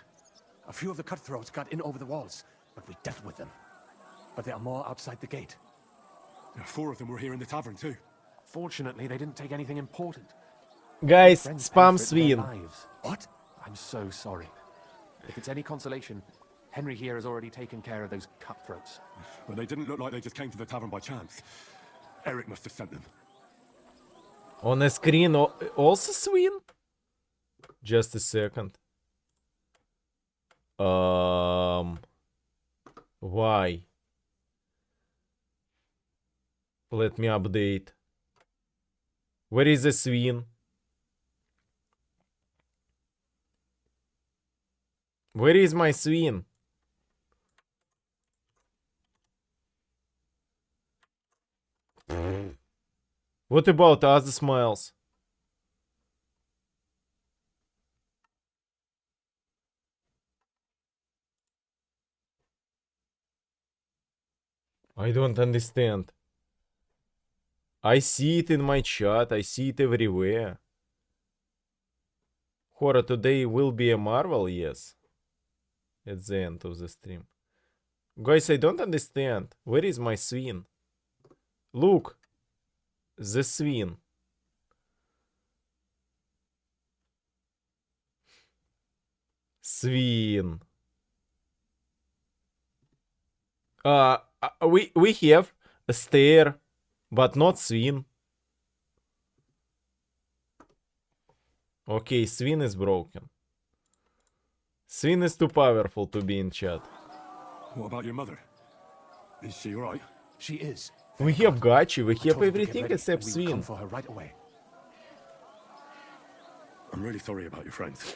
A few of the cutthroats got in over the walls, but we dealt with them. But there are more outside the gate. Yeah, 4 of them were here in the tavern too. Fortunately, they didn't take anything important. Guys, Friends spam paid for it with their свин. lives. What? I'm so sorry. If it's any consolation, Henry here has already taken care of those cutthroats. But they didn't look like they just came to the tavern by chance. Eric must have sent them. On a screen also swing? Just a second. Why? Let me update. Where is the swing? Where is my swing? What about other smiles? I don't understand. I see it in my chat. I see it everywhere. Horror, today will be a Marvel, yes. At the end of the stream. Guys, I don't understand. Where is my swing? Look. The swing. Swing. We have a stair, but not swing. Okay, Swin is broken. Swin is too powerful to be in chat. What about your mother? Is she alright? She is. We have Gachi, we I have told her to get everything ready, except and we will come Swin. for her right away. I'm really sorry about your friends.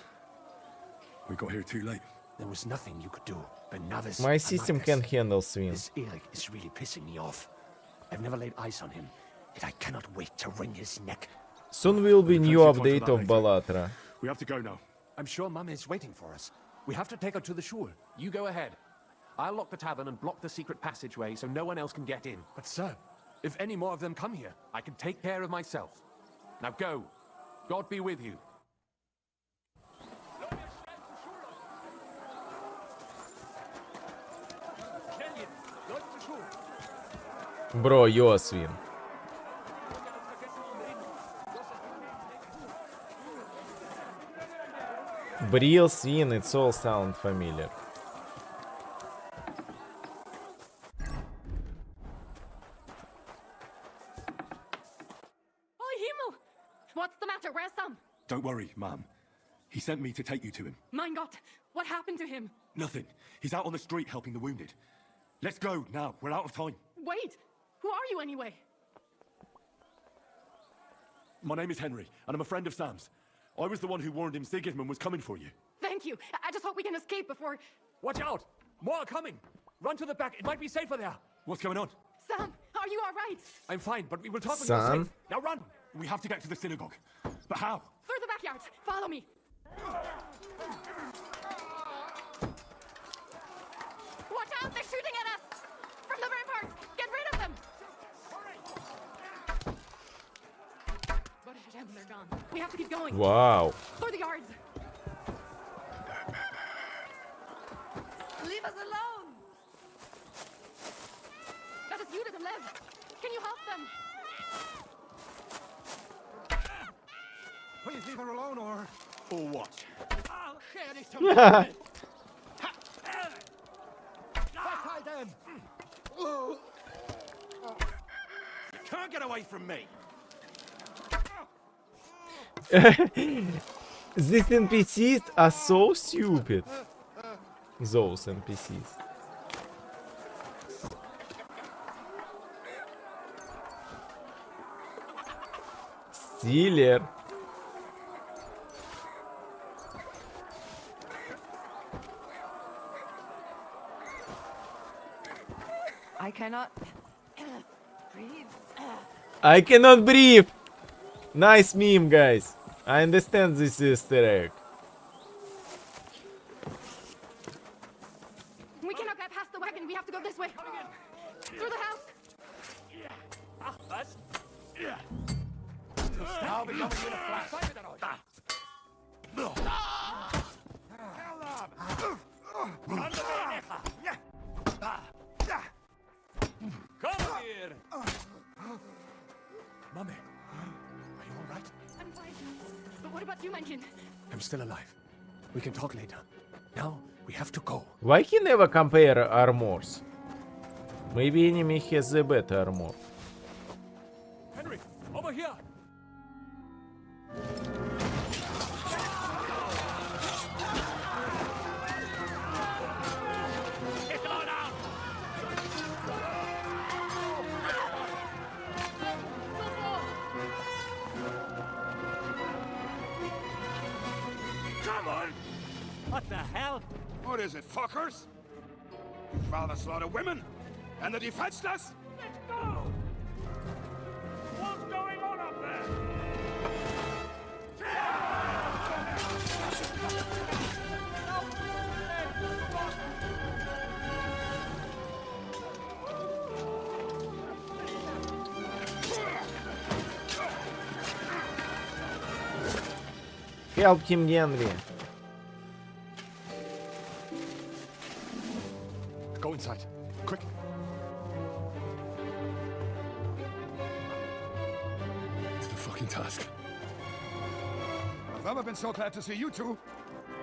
We got here too late. There was nothing you could do. But now this... My system can handle Swin. This Eric is really pissing me off. I've never laid eyes on him, and I cannot wait to wring his neck. Soon will be new Plenty of time for update that of later. Balatra. We have to go now. I'm sure Mum is waiting for us. We have to take her to the shul. You go ahead. I'll lock the tavern and block the secret passageway so no one else can get in. But sir, if any more of them come here, I can take care of myself. Now go. God be with you. Bro, yo, Swin. Bril, Swin, it's all sound familiar. Oh, Himmel! What's the matter? Where's Sam? Don't worry, ma'am. He sent me to take you to him. Mein Gott, what happened to him? Nothing. He's out on the street helping the wounded. Let's go now. We're out of time. Wait, who are you anyway? My name is Henry, and I'm a friend of Sam's. I was the one who warned him Sigismund was coming for you. Thank you. I just hope we can escape before... Watch out! More are coming! Run to the back, it might be safer there! What's going on? Sam, are you all right? I'm fine, but we will talk when Sam? you're safe. Now run! We have to get to the synagogue. But how? Through the backyard. Follow me. Watch out, they're shooting at us! From the ramparts! Get rid of them! But they're gone. We have to keep going. Wow. Through the yards. Leave us alone! That is Judith and Lev. Can you help them? Please leave her alone, or what? I'll share this to them. You can't get away from me. These NPCs are so stupid. Those NPCs. Stealer. I cannot breathe. I cannot breathe. Nice meme, guys. I understand this Easter egg. We cannot get past the wagon. We have to go this way. Through the house. I'll be coming in a flash. Come here! Mummy, are you all right? I'm fine. But what about you, Mencken? I'm still alive. We can talk later. Now, we have to go. Why he never compare armors? Maybe enemy has a better armor. Henry, over here! Come on! What the hell? What is it, fuckers? You'd rather slaughter women? And the defenseless? Let's go! What's going on up there? Help him, Henry. Go inside. Quick. It's a fucking task. I've never been so glad to see you two.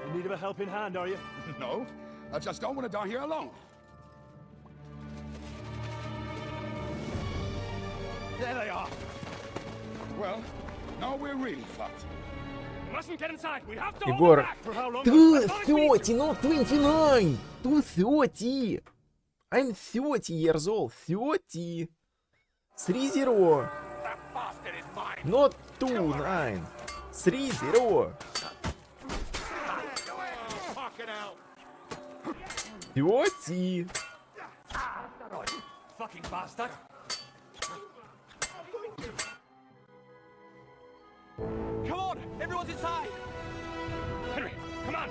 In need of a helping hand, are you? No, I just don't want to die here alone. There they are. Well, now we're really fucked. Mustn't get inside. We have to Егор, for how long? 230, not 29. 230. I'm 30 years old. 30. 3-0. Not 2-9. 3-0. 30. Fucking bastard. Come on, everyone's inside. Henry, come on.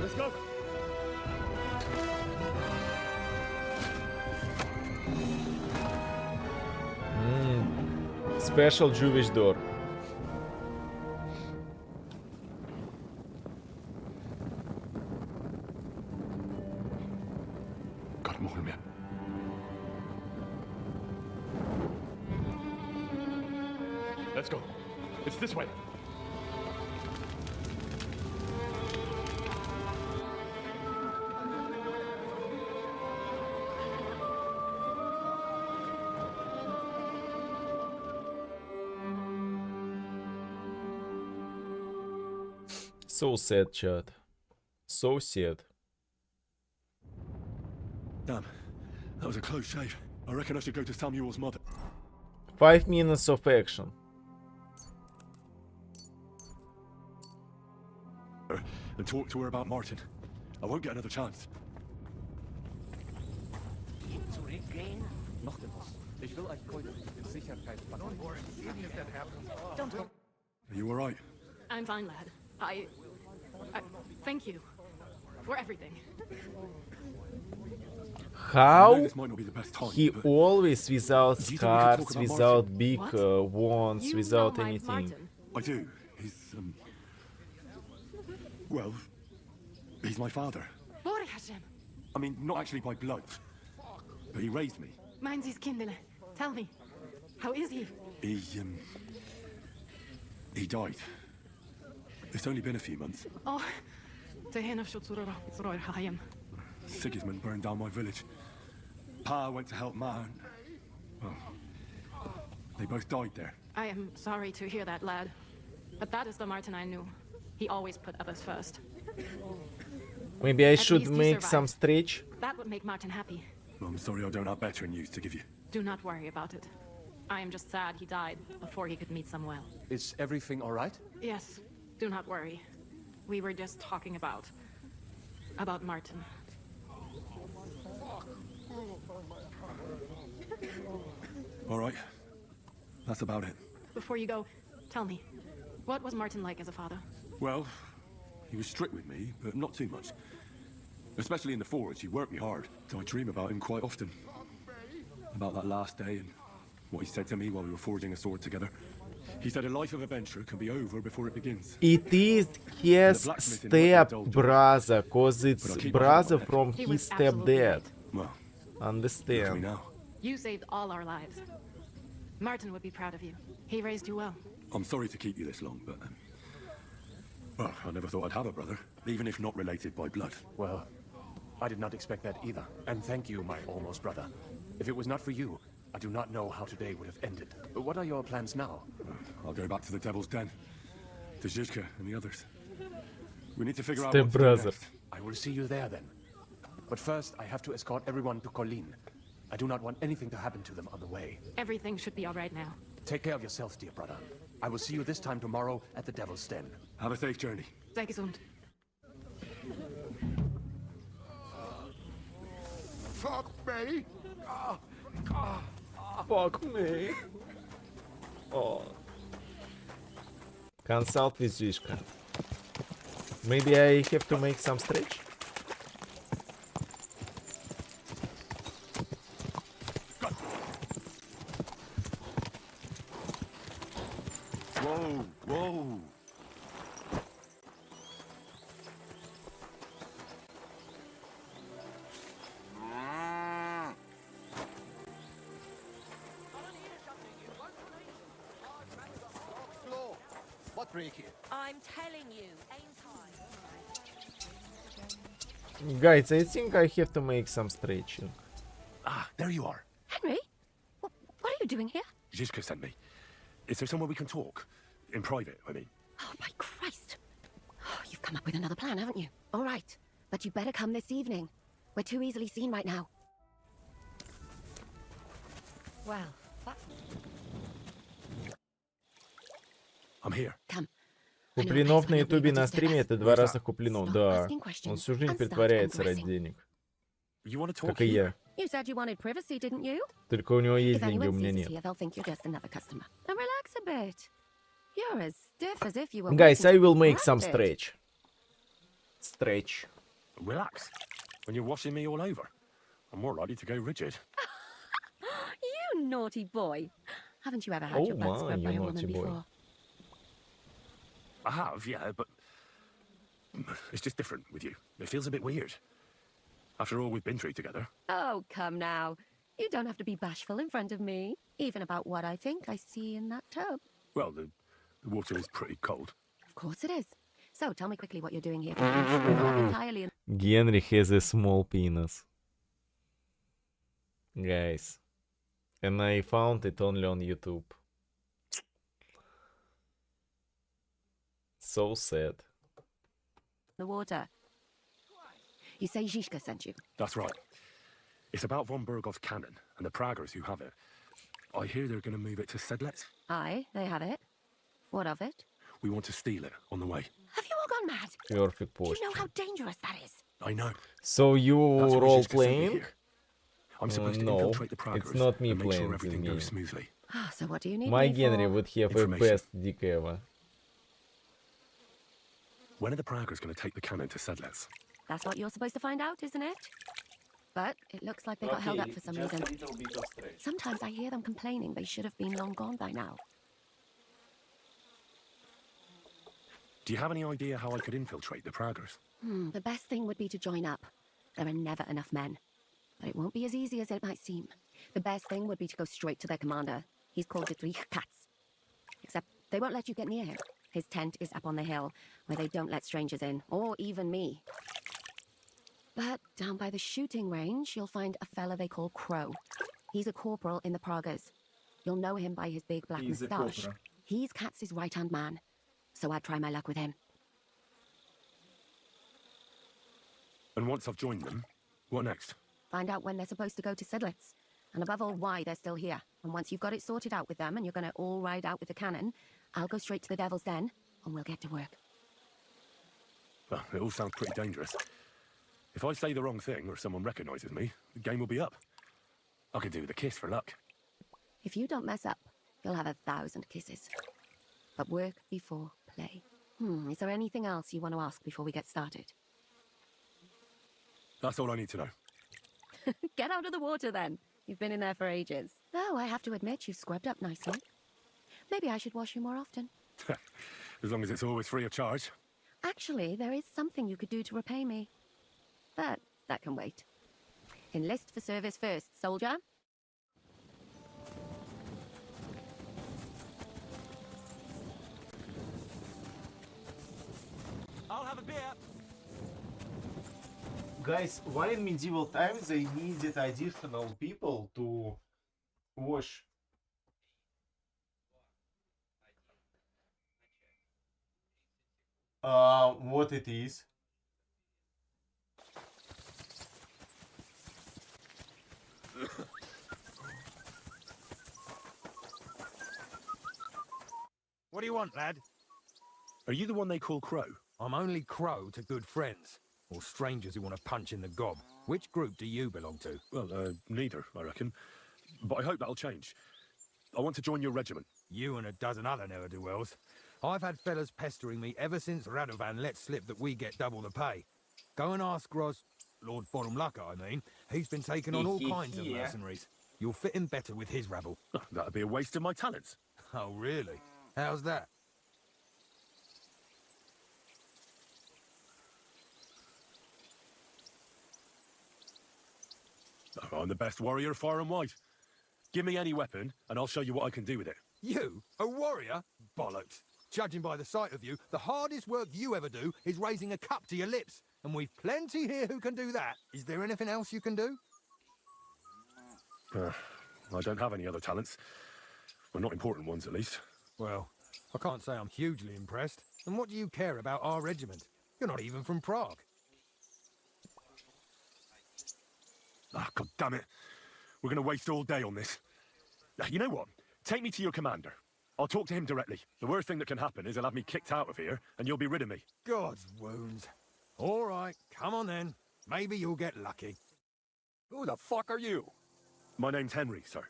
Let's go. Special Jewish door. God, mogen meer. Let's go. It's this way. So sad, chat. So sad. Damn, that was a close shave. I reckon I should go to Samuel's mother. 5 minutes of action. And talk to her about Martin. I won't get another chance. Don't worry. Are you alright? I'm fine, lad. I thank you for everything. How This might not be the best time, he but always without do you think we could scars, talk about without Martin? big wounds, You without know my anything. Martin. I do. Well, he's my father. Lord Hashem. I mean, not actually by blood, but he raised me. Mine's his kindle. Tell me, how is he? He died. It's only been a few months. Oh, Hayam. Sigismund burned down my village. Pa went to help Ma, and well, they both died there. I am sorry to hear that, lad. But that is the Martin I knew. He always put others first. Maybe I At should least you make some survived. stretch. That would make Martin happy. Well, I'm sorry I don't have better news to give you. Do not worry about it. I am just sad he died before he could meet Samuel. Is everything all right? Yes, do not worry. We were just talking about Martin. All right. That's about it. Before you go, tell me, what was Martin like as a father? Well, he was strict with me, but not too much. Especially in the forge, he worked me hard, so I dream about him quite often. About that last day and what he said to me while we were forging a sword together. He said a life of adventure can be over before it begins. It is his step brother, cause it's brother from He his was absolutely stepdad. right. Well, understand. now. You saved all our lives. Martin would be proud of you. He raised you well. I'm sorry to keep you this long, but well, I never thought I'd have a brother, even if not related by blood. Well, I did not expect that either. And thank you, my almost brother. If it was not for you, I do not know how today would have ended. But what are your plans now? I'll go back to the Devil's Den, to Zizka and the others. We need to figure out Step what to do brother. next. I will see you there then. But first, I have to escort everyone to Colleen. I do not want anything to happen to them on the way. Everything should be all right now. Take care of yourself, dear brother. I will see you this time tomorrow at the Devil's Den. Have a safe journey. Sei gesund. Fuck me! Fuck me. Oh. Consult with Zizka. Maybe I have to make some stretch? Whoa, whoa. What break here? I'm telling you, ain't I? Guys, I think I have to make some stretching. Ah, there you are. Henry? What are you doing here? Zizka sent me. Is there somewhere we can talk? In private, I mean. Oh, my Christ. Oh, you've come up with another plan, haven't you? All right. But you better come this evening. We're too easily seen right now. Well, that's... I'm here. Come. Куплинов на ютубе на стриме — это два разных Куплинов. Да, он всю жизнь притворяется ради денег. Как и я. You said you wanted privacy, didn't you? Только у него есть If деньги, у anyone меня sees us нет. here, they'll think you're just another customer. Now relax a bit. You're as stiff as if you were Guys, I waiting to will be make some branded. stretch. Stretch. Relax. When you're washing me all over, I'm more likely to go rigid. You naughty boy. Haven't you ever had Oh your butt my, scrubbed by you a woman naughty boy. before? I have, yeah, but it's just different with you. It feels a bit weird. After all we've been through together. Oh, come now. You don't have to be bashful in front of me, even about what I think I see in that tub. Well, the water is pretty cold. Of course it is. So tell me quickly what you're doing here. We're not entirely in... Henry has a small penis. Guys. And I found it only on YouTube. So sad. the water. You say Zizka sent you? That's right. It's about von Burgov's cannon and the Praggers who have it. I hear they're going to move it to Sedlec. Aye, they have it. What of it? We want to steal it on the way. Have you all gone mad? Perfect Do post. you know how dangerous that is? I know. So you That's why role Zizka sent me playing? here. I'm supposed to No, infiltrate the Praggers it's not me and make playing sure the everything game. goes smoothly. Ah, so what do you need My me Henry for? would have a Information. best dick ever. When are the Praggers going to take the cannon to Sedlec? That's what you're supposed to find out, isn't it? But it looks like they got held up for some reason. Sometimes I hear them complaining they should have been long gone by now. Do you have any idea how I could infiltrate the Praggers? The best thing would be to join up. There are never enough men. But it won't be as easy as it might seem. The best thing would be to go straight to their commander. He's called Dietrich Katz. Except they won't let you get near him. His tent is up on the hill, where they don't let strangers in, or even me. But down by the shooting range, you'll find a fella they call Crow. He's a corporal in the Praggers. You'll know him by his big black He's a moustache. corporal. He's Katz's right-hand man. So I'd try my luck with him. And once I've joined them, what next? Find out when they're supposed to go to Sedlec. And above all, why they're still here. And once you've got it sorted out with them and you're going to all ride out with the cannon, I'll go straight to the Devil's Den and we'll get to work. Well, it all sounds pretty dangerous. If I say the wrong thing or someone recognizes me, the game will be up. I could do with a kiss for luck. If you don't mess up, you'll have 1,000 kisses. But work before play. Is there anything else you want to ask before we get started? That's all I need to know. Get out of the water then. You've been in there for ages. Though I have to admit you've scrubbed up nicely. Maybe I should wash you more often. As long as it's always free of charge. Actually, there is something you could do to repay me. But that can wait. Enlist for service first, soldier. I'll have a beer. Guys, why in medieval times they needed additional people to wash? What it is? What do you want, lad? Are you the one they call Crow? I'm only Crow to good friends, or strangers who want to punch in the gob. Which group do you belong to? Well, neither, I reckon. But I hope that'll change. I want to join your regiment. You and a dozen other ne'er-do-wells. I've had fellas pestering me ever since Radovan let slip that we get double the pay. Go and ask Lord Borumlaka, I mean. He's been taking on all kinds of mercenaries. You'll fit in better with his rabble. That'd be a waste of my talents. Oh, really? How's that? I'm the best warrior far and wide. Give me any weapon, and I'll show you what I can do with it. You? A warrior? Bollocks. Judging by the sight of you, the hardest work you ever do is raising a cup to your lips. And we've plenty here who can do that. Is there anything else you can do? I don't have any other talents. Well, not important ones, at least. Well, I can't say I'm hugely impressed. And what do you care about our regiment? You're not even from Prague. Ah, God damn it. We're going to waste all day on this. You know what? Take me to your commander. I'll talk to him directly. The worst thing that can happen is he'll have me kicked out of here, and you'll be rid of me. God's wounds. All right, come on then. Maybe you'll get lucky. Who the fuck are you? My name's Henry, sir,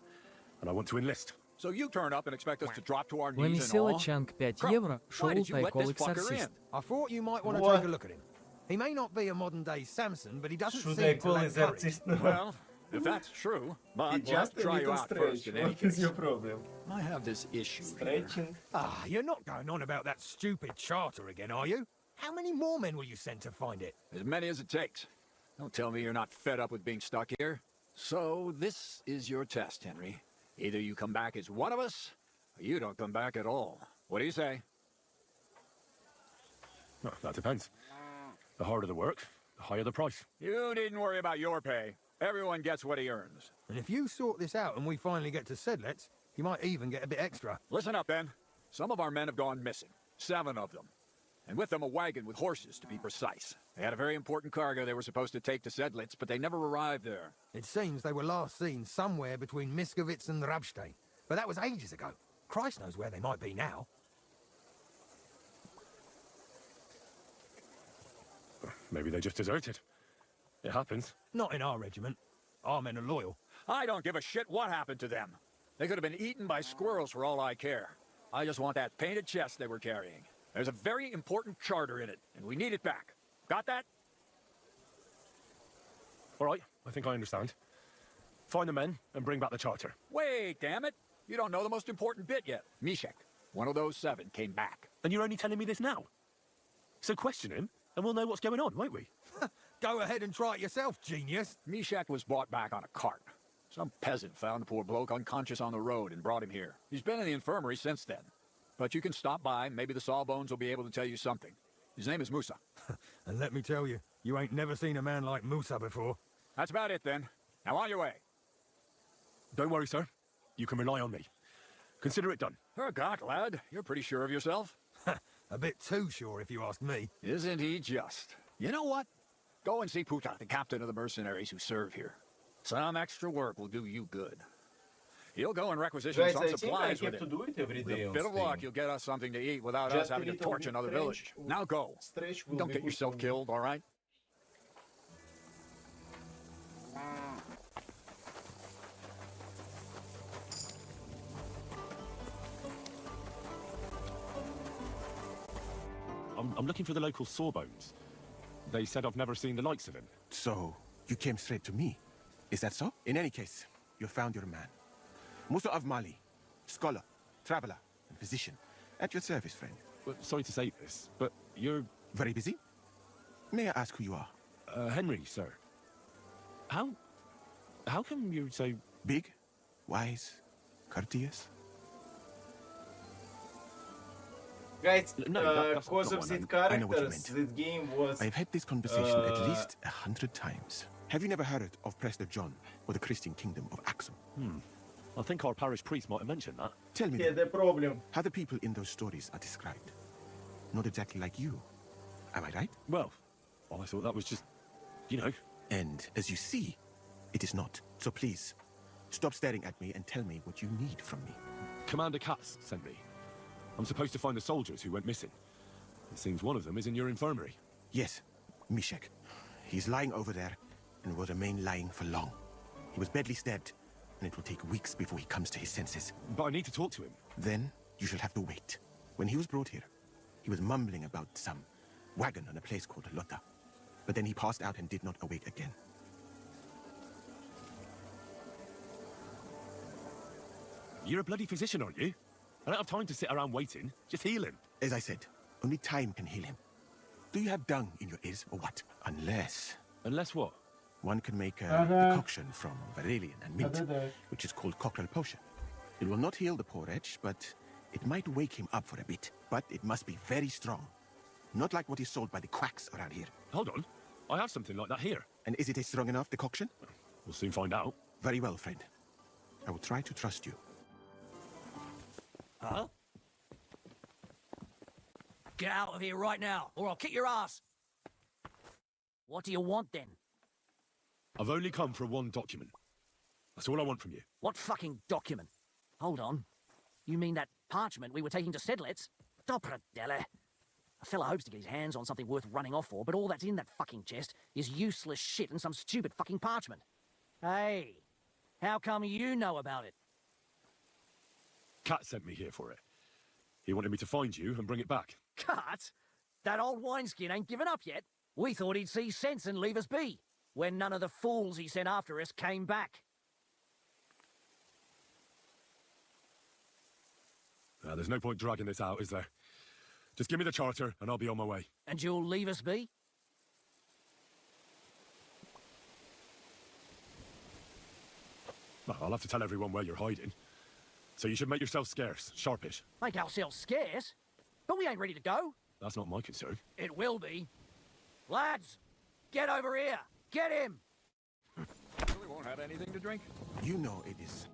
and I want to enlist. So you turn up and expect us to drop to our Вам knees and висела all? чанг 5 Crow, евро, шоу why did you let «Тайкол this fucker Эксорцист». in? I thought you might want to What? take a look at him. He may not be a modern-day Samson, but he doesn't Should seem I to call lack his courage. artist? Well, if that's true, but we'll have to try you out first in any case. I have this issue here. Ah, you're not going on about that stupid charter again, are you? How many more men will you send to find it? As many as it takes. Don't tell me you're not fed up with being stuck here. So this is your test, Henry. Either you come back as one of us, or you don't come back at all. What do you say? Well, that depends. The harder the work, the higher the price. You needn't worry about your pay. Everyone gets what he earns. And if you sort this out and we finally get to Sedlets, you might even get a bit extra. Listen up, then. Some of our men have gone missing. 7 of them. And with them a wagon with horses, to be precise. They had a very important cargo they were supposed to take to Sedlitz, but they never arrived there. It seems they were last seen somewhere between Miskovitz and Rabstein. But that was ages ago. Christ knows where they might be now. Maybe they just deserted. It happens. Not in our regiment. Our men are loyal. I don't give a shit what happened to them. They could have been eaten by squirrels for all I care. I just want that painted chest they were carrying. There's a very important charter in it, and we need it back. Got that? All right, I think I understand. Find the men and bring back the charter. Wait, damn it. You don't know the most important bit yet. Mishek, one of those 7, came back. And you're only telling me this now? So question him, and we'll know what's going on, won't we? Go ahead and try it yourself, genius. Mishek was brought back on a cart. Some peasant found the poor bloke unconscious on the road and brought him here. He's been in the infirmary since then. But you can stop by, maybe the Sawbones will be able to tell you something. His name is Musa. And let me tell you, you ain't never seen a man like Musa before. That's about it, then. Now on your way. Don't worry, sir. You can rely on me. Consider it done. God, lad. You're pretty sure of yourself. A bit too sure, if you ask me. Isn't he just? You know what? Go and see Puta, the captain of the mercenaries who serve here. Some extra work will do you good. He'll go and requisition Guys, some I think supplies I with have to it. do it every With day a on bit of luck, stream. you'll get us something to eat without Just us having a to little torch bit another strange. village. Now go. Stretch will Don't be get good yourself for me. killed, all right? I'm looking for the local Sawbones. They said I've never seen the likes of him. So, you came straight to me. Is that so? In any case, you found your man. Musa of Mali, scholar, traveler, and physician. At your service, friend. Well, sorry to say this, but you're... Very busy? May I ask who you are? Henry, sir. How come you're so... Big, wise, courteous? Guys, No, that's cause not of what the I know what you characters, meant. this game was... I've had this conversation at least 100 times. Have you never heard of Prester John or the Christian kingdom of Axum? I think our parish priest might have mentioned that. Tell me Yeah, then, the problem. how the people in those stories are described. Not exactly like you. Am I right? Well, I thought that was just, you know... And as you see, it is not. So please, stop staring at me and tell me what you need from me. Commander Katz sent me. I'm supposed to find the soldiers who went missing. It seems one of them is in your infirmary. Yes, Mishek. He's lying over there and will remain lying for long. He was badly stabbed, and it will take weeks before he comes to his senses. But I need to talk to him. Then you shall have to wait. When he was brought here, he was mumbling about some wagon on a place called Lota. But then he passed out and did not awake again. You're a bloody physician, aren't you? I don't have time to sit around waiting. Just heal him. As I said, only time can heal him. Do you have dung in your ears or what? Unless... Unless what? One can make a decoction from valerian and mint, which is called cockerel potion. It will not heal the poor wretch, but it might wake him up for a bit. But it must be very strong. Not like what is sold by the quacks around here. Hold on. I have something like that here. And is it a strong enough decoction? We'll soon find out. Very well, friend. I will try to trust you. Huh? Get out of here right now, or I'll kick your ass. What do you want, then? I've only come for one document. That's all I want from you. What fucking document? Hold on. You mean that parchment we were taking to Sedlets? Dobrodele. A fella hopes to get his hands on something worth running off for, but all that's in that fucking chest is useless shit and some stupid fucking parchment. Hey, how come you know about it? Cat sent me here for it. He wanted me to find you and bring it back. Cut? That old wineskin ain't given up yet. We thought he'd see sense and leave us be, when none of the fools he sent after us came back. There's no point dragging this out, is there? Just give me the charter and I'll be on my way. And you'll leave us be? Well, I'll have to tell everyone where you're hiding. So you should make yourself scarce, sharpish. Make ourselves scarce? But we ain't ready to go. That's not my concern. It will be. Lads, get over here. Get him. Really won't have anything to drink? You know it is.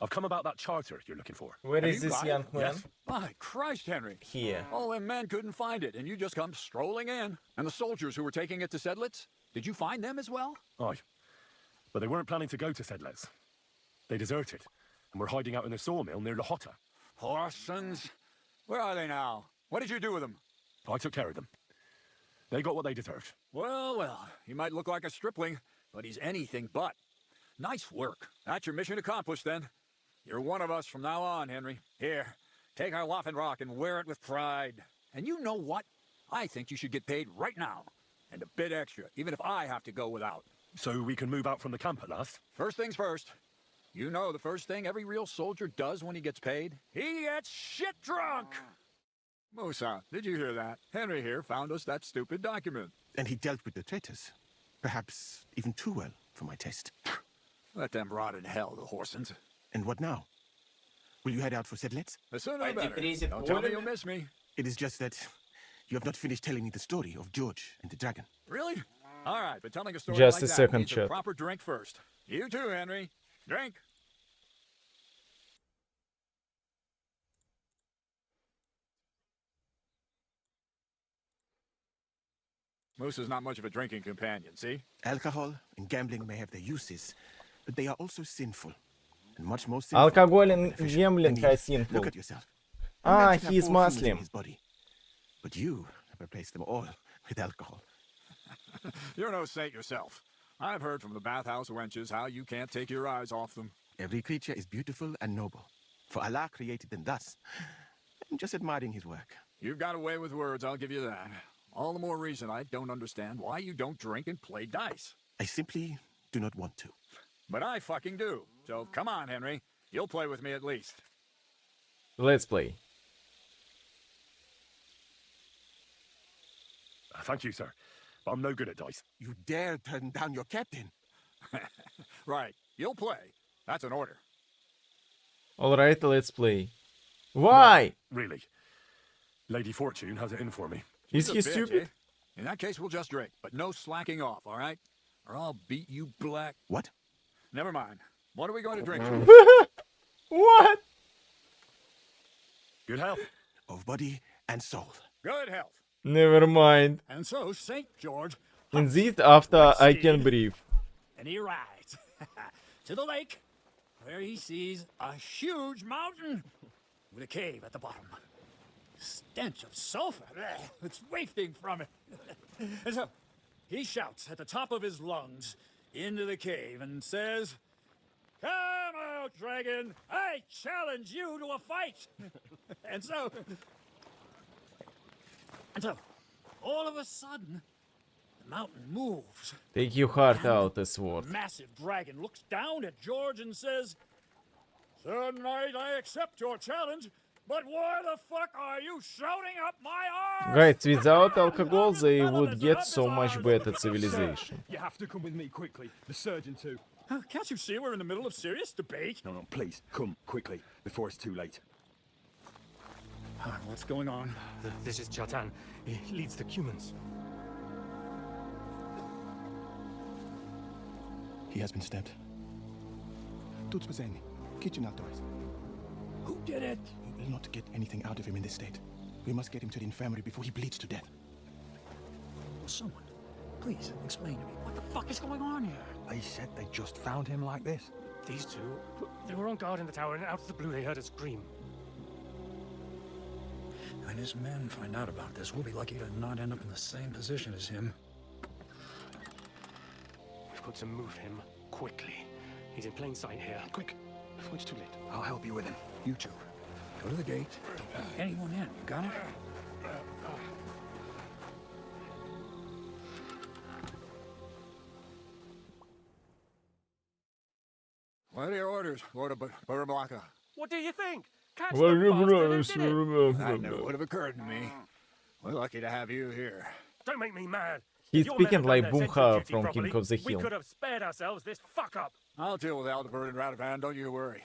I've come about that charter you're looking for. Where Have is you this got young it? man? Yes. My Christ, Henry. Here. All them men couldn't find it, and you just come strolling in. And the soldiers who were taking it to Sedlets? Did you find them as well? Aye. But they weren't planning to go to Sedlets. They deserted, and were hiding out in a sawmill near the Hotta. Horsons. Where are they now? What did you do with them? I took care of them. They got what they deserved. Well, well, he might look like a stripling, but he's anything but. Nice work. That's your mission accomplished, then. You're one of us from now on, Henry. Here, take our Loffin Rock and wear it with pride. And you know what? I think you should get paid right now. And a bit extra, even if I have to go without. So we can move out from the camp at last? First things first. You know the first thing every real soldier does when he gets paid? He gets shit drunk! Musa, did you hear that? Henry here found us that stupid document. And he dealt with the traitors. Perhaps even too well for my taste. Let them rot in hell, the Horsons. And what now? Will you head out for Sedlets? The sooner the better. Don't tell me you'll miss me. It is just that you have not finished telling me the story of George and the dragon. Really? All right, but telling a story Just like a that second, needs a chat. proper drink first. You too, Henry. Drink. Moose is not much of a drinking companion, see? Alcohol and gambling may have their uses, but they are also sinful. And much more sinful. Алкоголь и гемблинг are sinful. Look at yourself. Ah, Man should have he's 4 humans in Muslim. his body. But you have replaced them all with alcohol. You're no saint yourself. I've heard from the bathhouse wenches how you can't take your eyes off them. Every creature is beautiful and noble, for Allah created them thus. I'm just admiring his work. You've got a way with words, I'll give you that. All the more reason I don't understand why you don't drink and play dice. I simply do not want to. But I fucking do. So come on, Henry. You'll play with me at least. Let's play. Thank you, sir. But I'm no good at dice. You dare turn down your captain? Right. You'll play. That's an order. Alright, let's play. Why? No, really. Lady Fortune has it in for me. Is She's a he bitch, stupid? eh? In that case, we'll just drink, but no slacking off, all right? Or I'll beat you black. What? Never mind. What are we going to drink? What? Good health. Of body and soul. Good health. Never mind. And so, St. George... In this after I can breathe. And he rides to the lake, where he sees a huge mountain with a cave at the bottom. Stench of sulfur. It's wafting from it. And so he shouts at the top of his lungs into the cave and says, "Come out, dragon! I challenge you to a fight!" And so, all of a sudden, the mountain moves. Take your heart out, a sword. Massive dragon looks down at George and says, "Sir Knight, I accept your challenge, but why the fuck are you shouting up my arse?" Guys, without alcohol they would get so much better civilization. You have to come with me quickly. The surgeon too. Can't you see we're in the middle of serious debate? No, please, come quickly, before it's too late. What's going on? This is Chatan. He leads the Cumans. He has been stabbed. Tut's Bazeni. Kitchen outdoors. Who did it? We will not get anything out of him in this state. We must get him to the infirmary before he bleeds to death. Will someone, please explain to me what the fuck is going on here? They said they just found him like this. These two, they were on guard in the tower, and out of the blue they heard a scream. When his men find out about this, we'll be lucky to not end up in the same position as him. We've got to move him quickly. He's in plain sight here. Quick, before it's too late. I'll help you with him. You two, go to the gate. Don't let anyone in. You got it? What are your orders, Lord of Burblaka? What do you think? Catch the bastard who did it! That never would have occurred to me. We're lucky to have you here. Don't make me mad. He's If your speaking men like had done their Bunha sentry duty from properly, King of the We Hill. could have spared ourselves this fuck up. I'll deal with Aldebert and Radovan, don't you worry.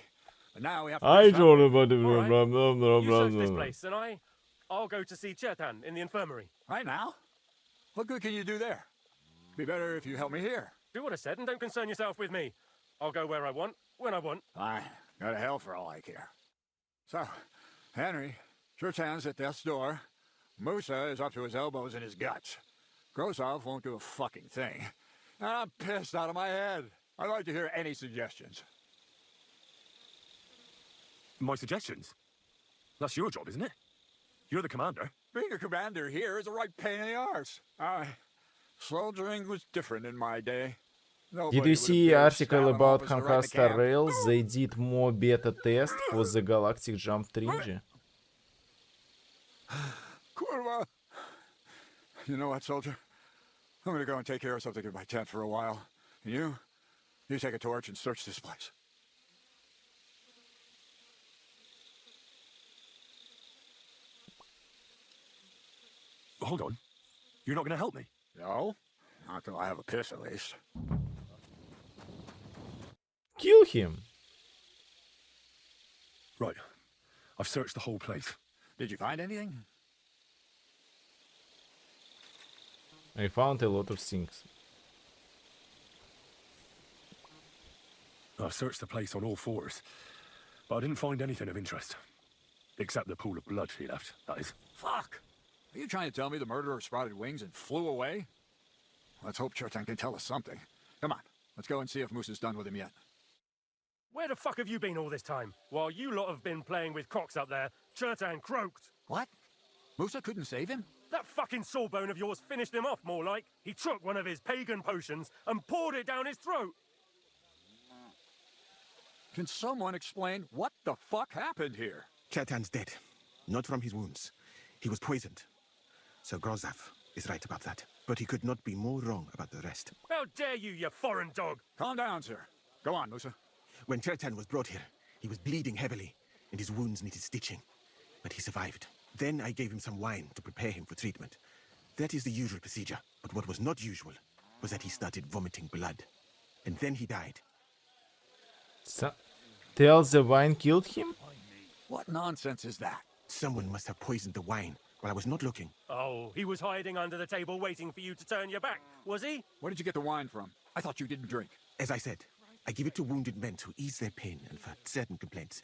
But now we have to... I don't know about You search this the place, and I'll go to see Chetan in the infirmary. Right now? What good can you do there? Be better if you help me here. Do what I said and don't concern yourself with me. I'll go where I want, when I want. Fine. Go to hell for all I care. So, Henry, Chetan's at death's door. Musa is up to his elbows in his guts. Grosov won't do a fucking thing. And I'm pissed out of my head. I'd like to hear any suggestions. My suggestions? That's your job, isn't it? You're the commander. Being a commander here is a right pain in the arse. Soldiering was different in my day. Did you see article about Hankastar Rails? They did more beta test for the Galactic Jump Trilogy. Kurva! You know what, soldier? I'm gonna go and take care of something in my tent for a while. And you take a torch and search this place. Hold on. You're not going to help me? No? Not till I have a piss, at least. Kill him. Right. I've searched the whole place. Did you find anything? I found a lot of things. I've searched the place on all fours, but I didn't find anything of interest. Except the pool of blood he left, that is. Fuck! Are you trying to tell me the murderer sprouted wings and flew away? Let's hope Chertan can tell us something. Come on, let's go and see if Musa's done with him yet. Where the fuck have you been all this time? While you lot have been playing with cocks up there, Chertan croaked. What? Musa couldn't save him? That fucking sawbone of yours finished him off, more like. He took one of his pagan potions and poured it down his throat. Can someone explain what the fuck happened here? Chertan's dead. Not from his wounds. He was poisoned. So Grozov is right about that. But he could not be more wrong about the rest. How dare you, you foreign dog! Calm down, sir. Go on, Musa. When Chertan was brought here, he was bleeding heavily, and his wounds needed stitching. But he survived. Then I gave him some wine to prepare him for treatment. That is the usual procedure. But what was not usual was that he started vomiting blood. And then he died. So, tell the wine killed him? What nonsense is that? Someone must have poisoned the wine while I was not looking. Oh, he was hiding under the table waiting for you to turn your back, was he? Where did you get the wine from? I thought you didn't drink. As I said, I give it to wounded men to ease their pain and for certain complaints.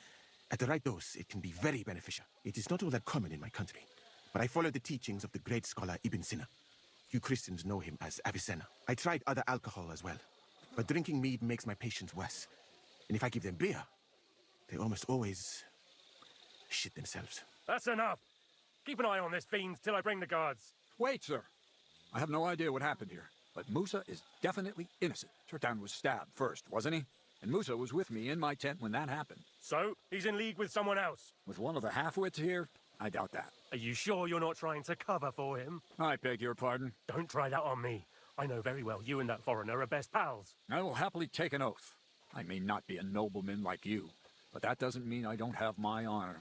At the right dose, it can be very beneficial. It is not all that common in my country, but I follow the teachings of the great scholar Ibn Sina. You Christians know him as Avicenna. I tried other alcohol as well, but drinking mead makes my patients worse. And if I give them beer, they almost always shit themselves. That's enough. Keep an eye on this fiend till I bring the guards. Wait, sir. I have no idea what happened here, but Musa is definitely innocent. Chertan was stabbed first, wasn't he? And Musa was with me in my tent when that happened. So, he's in league with someone else? With one of the half-wits here? I doubt that. Are you sure you're not trying to cover for him? I beg your pardon. Don't try that on me. I know very well you and that foreigner are best pals. I will happily take an oath. I may not be a nobleman like you, but that doesn't mean I don't have my honor.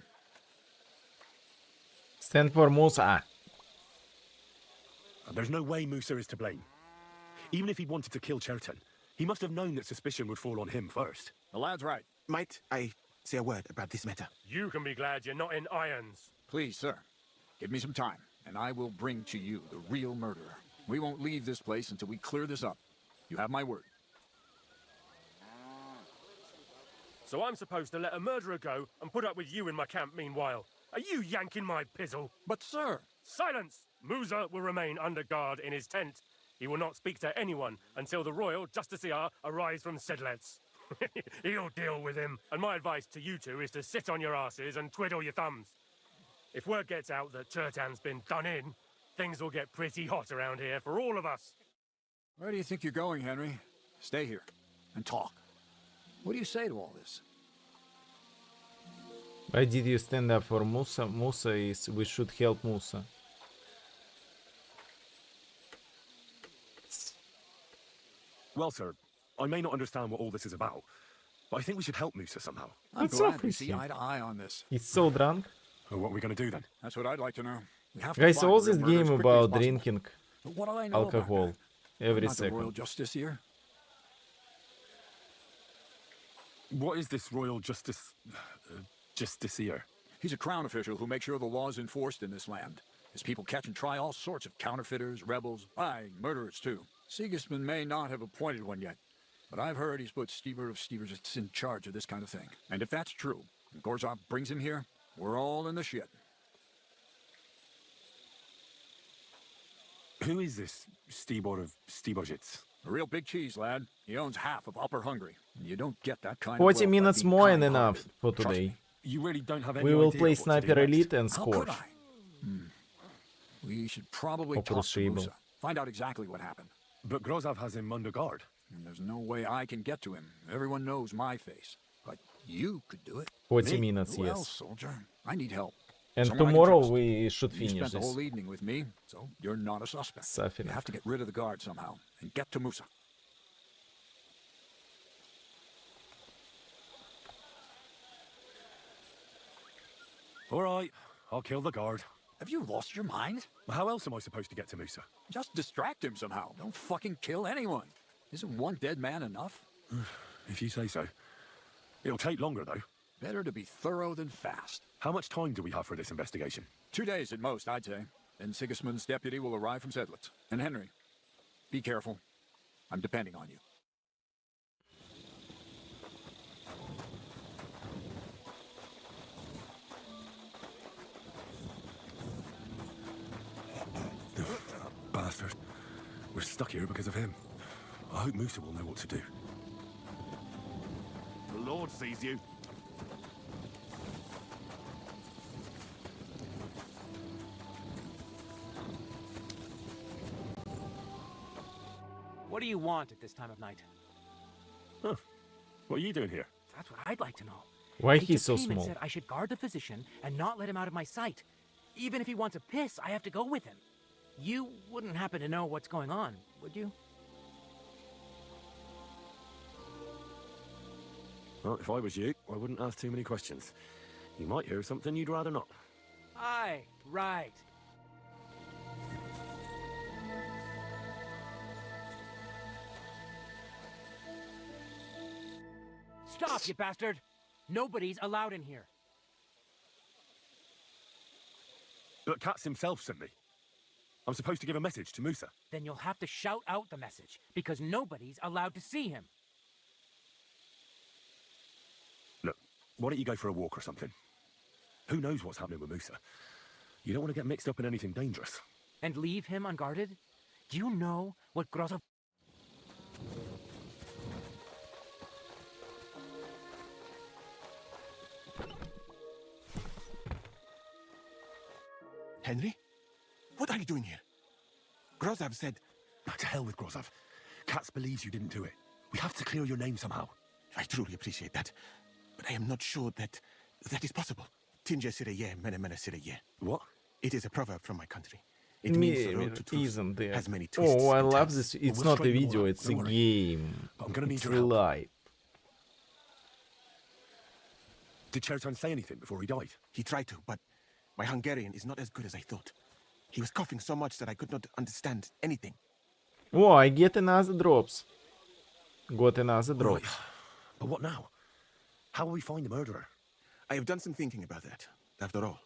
Stand for Musa. There's no way Musa is to blame. Even if he wanted to kill Chertan, he must have known that suspicion would fall on him first. The lad's right. Might I say a word about this matter? You can be glad you're not in irons. Please, sir. Give me some time, and I will bring to you the real murderer. We won't leave this place until we clear this up. You have my word. So I'm supposed to let a murderer go and put up with you in my camp meanwhile. Are you yanking my pizzle? But, sir... Silence! Musa will remain under guard in his tent. He will not speak to anyone until the royal justiciar arrives from Sedlets. He'll deal with him. And my advice to you two is to sit on your asses and twiddle your thumbs. If word gets out that Chertan's been done in, things will get pretty hot around here for all of us. Where do you think you're going, Henry? Stay here and talk. What do you say to all this? Why did you stand up for Musa? Musa is... We should help Musa. Well, sir, I may not understand what all this is about, but I think we should help Musa somehow. I'm It's glad so we see pretty. eye to eye on this. He's so drunk. Well, what are we going to do then? That's what I'd like to know. We have to Guys, find all the real this murderer as game quickly as about possible. drinking But what do I know about alcohol that? every I'm not the royal second. justiciar. What is this royal justiciar? He's a crown official who makes sure the law is enforced in this land. His people catch and try all sorts of counterfeiters, rebels, aye, murderers too. Sigismund may not have appointed one yet, but I've heard he's put Stever of Stevers in charge of this kind of thing. And if that's true, and Gorzov brings him here, we're all in the shit. Who is this Stibor of Stibojits? A real big cheese, lad. He owns half of Upper Hungary. You don't get that kind of 40 wealth by minutes being more and kind-hearted. enough for Trust today. me. You really don't have any We will idea play what to do Sniper next? Elite and How could Scorch. I? We should probably Or talk to Crucible. Musa. Find out exactly what happened. But Grozov has him under guard. And there's no way I can get to him. Everyone knows my face. But you could do it. 40 Me? minutes, Who yes. else, soldier? I need help. And Someone I can tomorrow trust. we should You finish spent the this. whole evening with me, so you're not a suspect. You have to get rid of the guard somehow and get to Musa. All right, I'll kill the guard. Have you lost your mind? How else am I supposed to get to Musa? Just distract him somehow. Don't fucking kill anyone. Isn't one dead man enough? If you say so. It'll take longer, though. Better to be thorough than fast. How much time do we have for this investigation? 2 days at most, I'd say. Then Sigismund's deputy will arrive from Sedlitz. And Henry, be careful. I'm depending on you. Bastard. We're stuck here because of him. I hope Musa will know what to do. The Lord sees you. What do you want at this time of night? Huh. What are you doing here? That's what I'd like to know. Why He he's just so came and small? said I should guard the physician and not let him out of my sight. Even if he wants a piss, I have to go with him. You wouldn't happen to know what's going on, would you? Well, if I was you, I wouldn't ask too many questions. You might hear something you'd rather not. Aye, right. Stop, you bastard! Nobody's allowed in here. But Katz himself sent me. I'm supposed to give a message to Musa. Then you'll have to shout out the message, because nobody's allowed to see him. Look, why don't you go for a walk or something? Who knows what's happening with Musa? You don't want to get mixed up in anything dangerous. And leave him unguarded? Do you know what Grozov... Henry? What are you doing here? Grozov said... To hell with Grozov. Katz believes you didn't do it. We have to clear your name somehow. I truly appreciate that. But I am not sure that is possible. Tinja sireye, mene mene sireye. What? It is a proverb from my country. It means the road to truth Isn't there? has many twists Oh, I and love turns. this. It's we'll not a straighten them all video, out, it's a don't worry. game. But I'm gonna need It's your help. live. Did Chertan say anything before he died? He tried to, but my Hungarian is not as good as I thought. He was coughing so much that I could not understand anything. Oh, I get another drops. Got another drop. Right. But what now? How will we find the murderer? I have done some thinking about that. After all,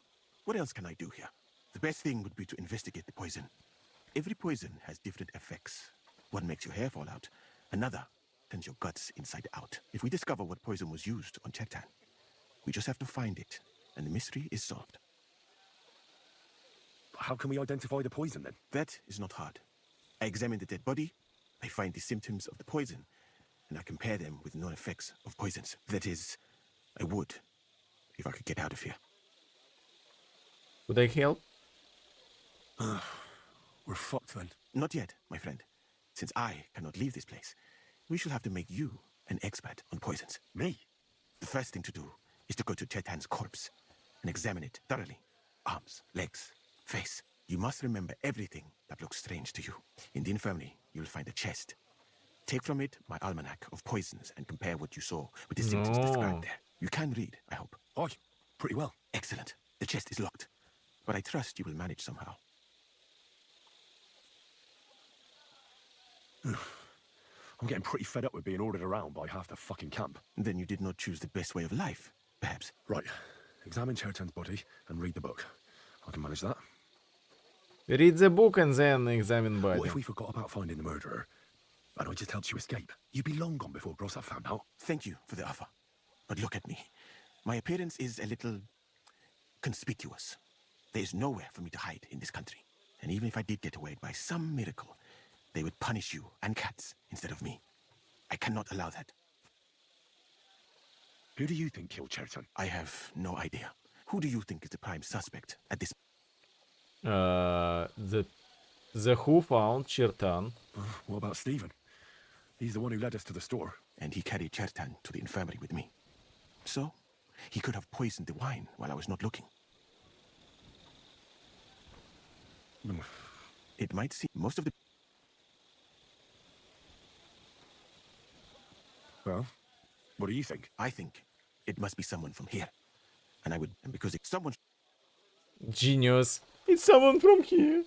what else can I do here? The best thing would be to investigate the poison. Every poison has different effects. One makes your hair fall out. Another turns your guts inside out. If we discover what poison was used on Chertan, we just have to find it, and the mystery is solved. How can we identify the poison, then? That is not hard. I examine the dead body, I find the symptoms of the poison, and I compare them with known effects of poisons. That is, I would, if I could get out of here. Would I help? We're fucked, then. Not yet, my friend. Since I cannot leave this place, we shall have to make you an expert on poisons. Me? The first thing to do is to go to Chetan's corpse and examine it thoroughly. Arms, legs, face. You must remember everything that looks strange to you. In the infirmary, you'll find a chest. Take from it my almanac of poisons and compare what you saw with the symptoms described there. You can read, I hope. Aye, pretty well. Excellent. The chest is locked, but I trust you will manage somehow. I'm getting pretty fed up with being ordered around by half the fucking camp. Then you did not choose the best way of life, perhaps. Right. Examine Chertan's body and read the book. I can manage that. Read the book and then examine body. What if we forgot about finding the murderer and I just helped you escape? You'd be long gone before Grosser found out. Thank you for the offer. But look at me. My appearance is a little conspicuous. There is nowhere for me to hide in this country. And even if I did get away by some miracle, they would punish you and cats instead of me. I cannot allow that. Who do you think killed Chertan? I have no idea. Who do you think is the prime suspect at this? The who found Chertan. What about Stephen? He's the one who led us to the store. And he carried Chertan to the infirmary with me. So, he could have poisoned the wine while I was not looking. It might seem most of the... Well, what do you think? I think it must be someone from here. And I would... And because it's someone... Genius. It's someone from here.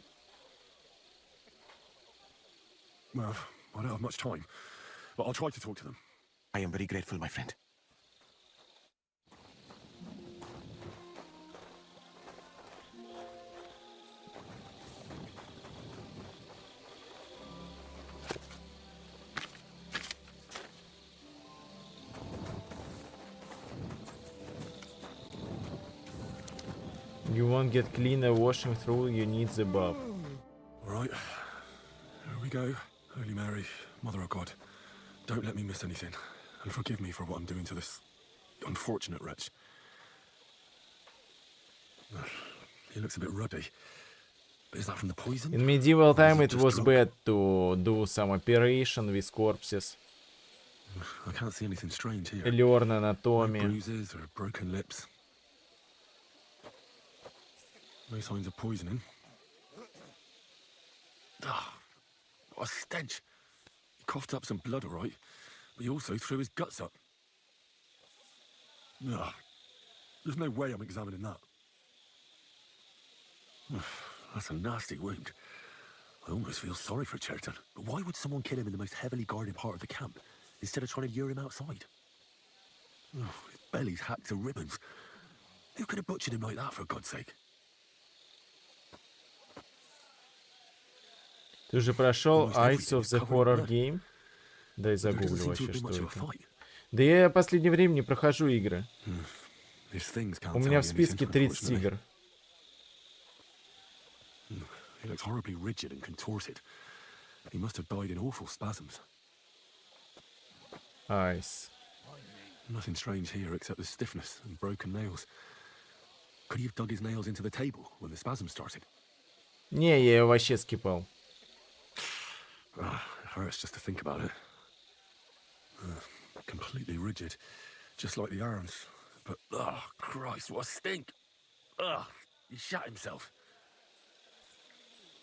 Well, I don't have much time, but I'll try to talk to them. I am very grateful, my friend. You won't get cleaner washing through, you need the buff. Alright, here we go. Holy Mary, Mother of God, don't let me miss anything, and forgive me for what I'm doing to this unfortunate wretch. He looks a bit ruddy. Is that from the poison? In medieval time it was bad to do some operation with corpses. I can't see anything strange here. Learn anatomy. No bruises or broken lips. No signs of poisoning. Ah, what a stench. He coughed up some blood, all right, but he also threw his guts up. Ah, there's no way I'm examining that. That's a nasty wound. I almost feel sorry for Chertan. But why would someone kill him in the most heavily guarded part of the camp, instead of trying to lure him outside? Oh, his belly's hacked to ribbons. Who could have butchered him like that, for God's sake? Ты уже прошел Eyes of the Horror Game? Дай загуглю вообще, что это. Да я в последнее время не прохожу игры. У меня в списке 30 игр. He looks horribly rigid and contorted. He must have died in awful spasms. Eyes. Nothing strange here except the stiffness and broken nails. Could he have dug his nails into the table when the spasms started? Не, я его вообще скипал. It hurts just to think about it. Completely rigid, just like the arms. But, oh, Christ, what a stink! He shot himself.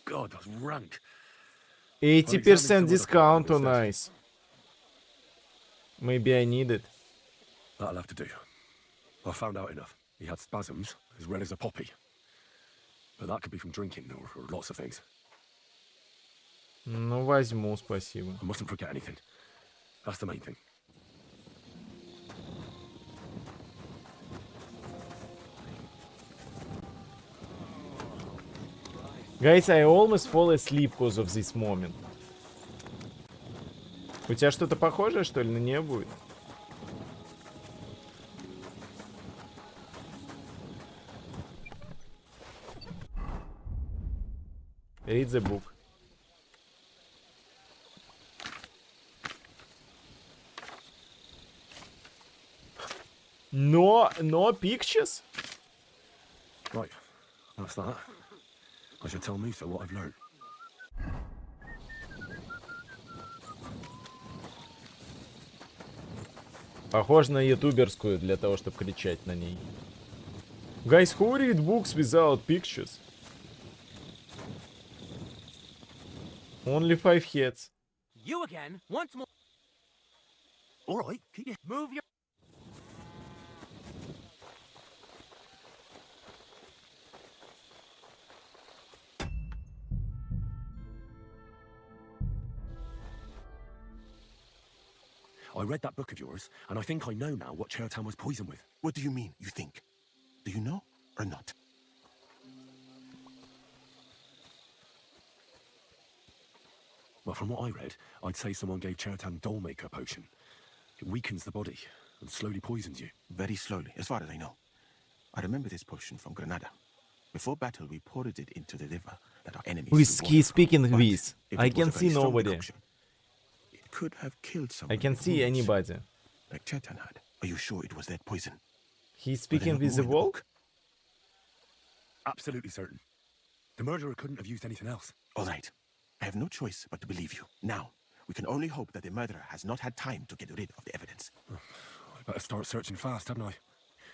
God, that's rank. 80% discount on Ice. Maybe I need it. That'll have to do. I found out enough. He had spasms, as red as a poppy. But that could be from drinking or lots of things. Ну, возьму, спасибо. I mustn't forget anything. That's the main thing. Guys, I almost fall asleep because of this moment. У тебя что-то похожее, что ли, на нее будет? Read the book. No pictures? Right, that's that. I should tell Musa what I've learned. Похоже на ютуберскую для того, чтобы кричать на ней. Guys, who read books without pictures? Only 5 heads. You again, once more. All right, keep your... Move your... I read that book of yours, and I think I know now what Chertown was poisoned with. What do you mean, you think? Do you know or not? Well, from what I read, I'd say someone gave Chertown Dollmaker potion. It weakens the body and slowly poisons you. Very slowly, as far as I know. I remember this potion from Granada. Before battle, we poured it into the liver that our enemies... Who is he speaking with? I can see nobody. It could have killed someone. I can see anybody. Like Chertown had. Are you sure it was that poison? He's speaking with the wall? Absolutely certain. The murderer couldn't have used anything else. All right. I have no choice but to believe you. Now, we can only hope that the murderer has not had time to get rid of the evidence. I better start searching fast, haven't I?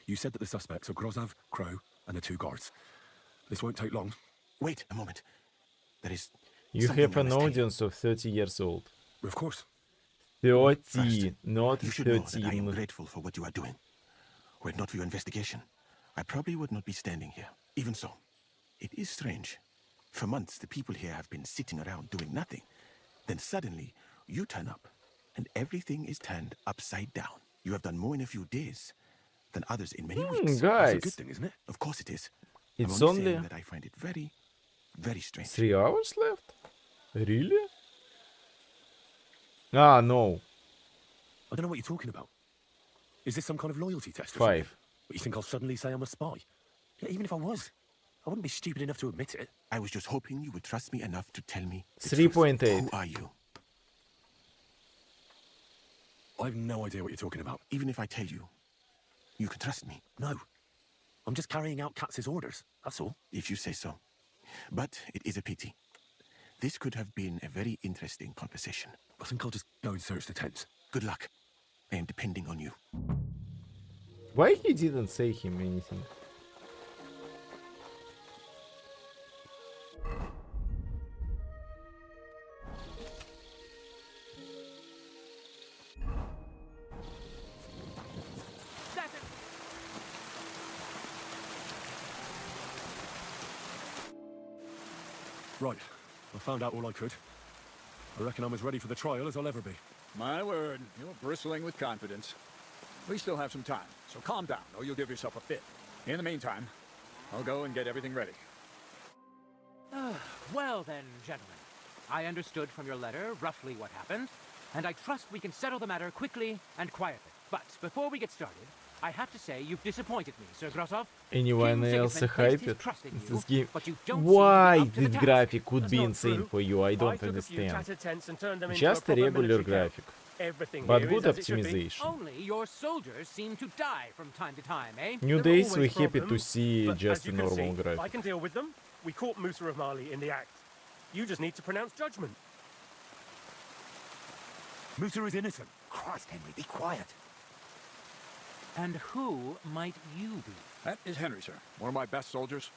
You said that the suspects are Grozov, Crow, and the 2 guards. This won't take long. Wait a moment. There is... You have an audience of 30 years old. Of course. 30, not you should know that I am 13. grateful for what you are doing. Were it not for your investigation, I probably would not be standing here. Even so, it is strange. For months, the people here have been sitting around doing nothing. Then suddenly, you turn up, and everything is turned upside down. You have done more in a few days than others in many weeks. Guys. That's a good thing, isn't it? Of course it is. It's I'm only saying that I find it very, very strange. 3 hours left? Really? Ah, no. I don't know what you're talking about. Is this some kind of loyalty test? 5. But you think I'll suddenly say I'm a spy? Yeah, even if I was, I wouldn't be stupid enough to admit it. I was just hoping you would trust me enough to tell me. 3.8. Who are you? I have no idea what you're talking about. Even if I tell you, you can trust me. No. I'm just carrying out Katz's orders, that's all. If you say so. But it is a pity. This could have been a very interesting conversation. I think I'll just go and search the tents. Good luck. I am depending on you. Why he didn't say him anything? Right. I found out all I could. I reckon I'm as ready for the trial as I'll ever be. My word, you're bristling with confidence. We still have some time, so calm down, or you'll give yourself a fit. In the meantime, I'll go and get everything ready. Well then, gentlemen. I understood from your letter roughly what happened, and I trust we can settle the matter quickly and quietly. But before we get started, I have to say you've disappointed me, Sir Grosov. Anyone else hype it? This game. But you don't Why seem to be up to this the graphic could That's be not insane true. for you? I don't took a few understand. tattered tents and turned them into Just a proper regular military camp. graphic. Everything But here good is as it should be. optimization. Only your soldiers seem to die from time to time, eh? New There are days we always happy to problems, see but just as a you can normal see, graphic. I can deal with them. We caught Musa of Mali in the act. You just need to pronounce judgment. Musa is innocent. Christ, Henry, be quiet. And who might you be? That is Henry, sir. One of my best soldiers.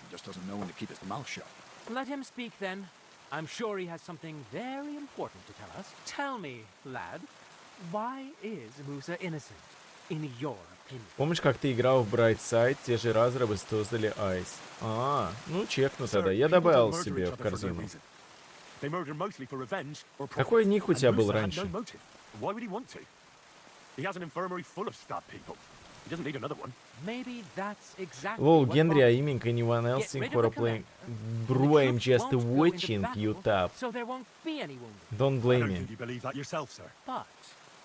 He just doesn't know when to keep his mouth shut. Let him speak then. I'm sure he has something very important to tell us. Tell me, lad, why is Musa innocent, in your opinion? Помнишь, как ты играл в Bright Side? Те же разрабы создали Ice. А, ну чекну тогда. Я добавил себе в корзину. They murder mostly for revenge or Какой ник у тебя был Musa had раньше? no motive. Why would he want to? He has an infirmary full of stabbed people. He doesn't need another one. Maybe that's exactly Lol, what Генри, Bob- aiming anyone else Get in rid of the playing? commander, Bro, and the I'm troops just won't go into watching battle, you tap. so there won't be any wounded. Don't I blame don't me. think you believe that yourself, sir. But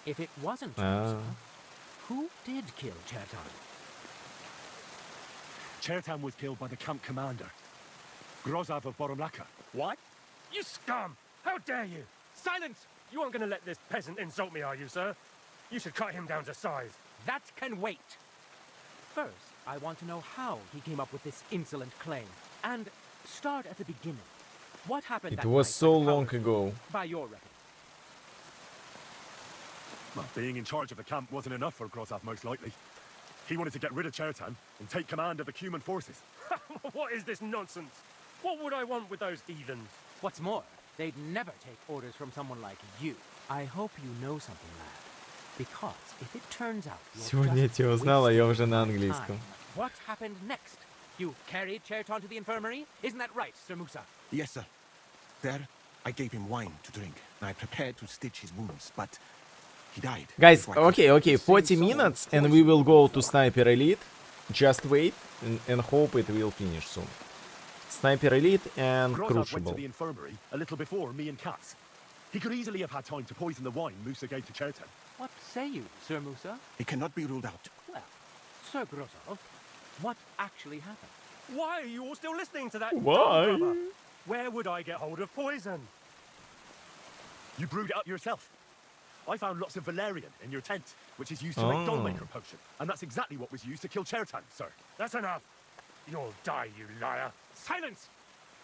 if it wasn't Ah. Musa, who did kill Chertan? Chertan was killed by the camp commander, Grozav of Boromlaka. What? You scum! How dare you? Silence! You aren't going to let this peasant insult me, are you, sir? You should cut him down to size. That can wait. First, I want to know how he came up with this insolent claim. And start at the beginning. What happened It that was night so when the long powers- ago. By your reckoning. Well, being in charge of the camp wasn't enough for Grozav, most likely. He wanted to get rid of Chertan and take command of the Cuman forces. What is this nonsense? What would I want with those heathens? What's more, they'd never take orders from someone like you. I hope you know something, lad. Because if it turns out you're Сегодня я just тебя узнал, а я уже на wasting my английском. time, what happened next? You carried Chertan to the infirmary? Isn't that right, Sir Musa? Yes, sir. There, I gave him wine to drink, and I prepared to stitch his wounds, but he died. Guys, before I could- okay, 40 minutes and we will go to Sniper Elite. Just wait and hope it will finish soon. Sniper Elite and Grozav went to Crucible. the infirmary a little before me and Katz. He could easily have had time to poison the wine Musa gave to Chertan. What say you, Sir Musa? It cannot be ruled out. Well, Sir Grozov, what actually happened? Why are you all still listening to that? Why? dumb rubber? Where would I get hold of poison? You brewed it up yourself. I found lots of valerian in your tent, which is used to make Dollmaker potion. And that's exactly what was used to kill Chertan, sir. That's enough. You'll die, you liar. Silence!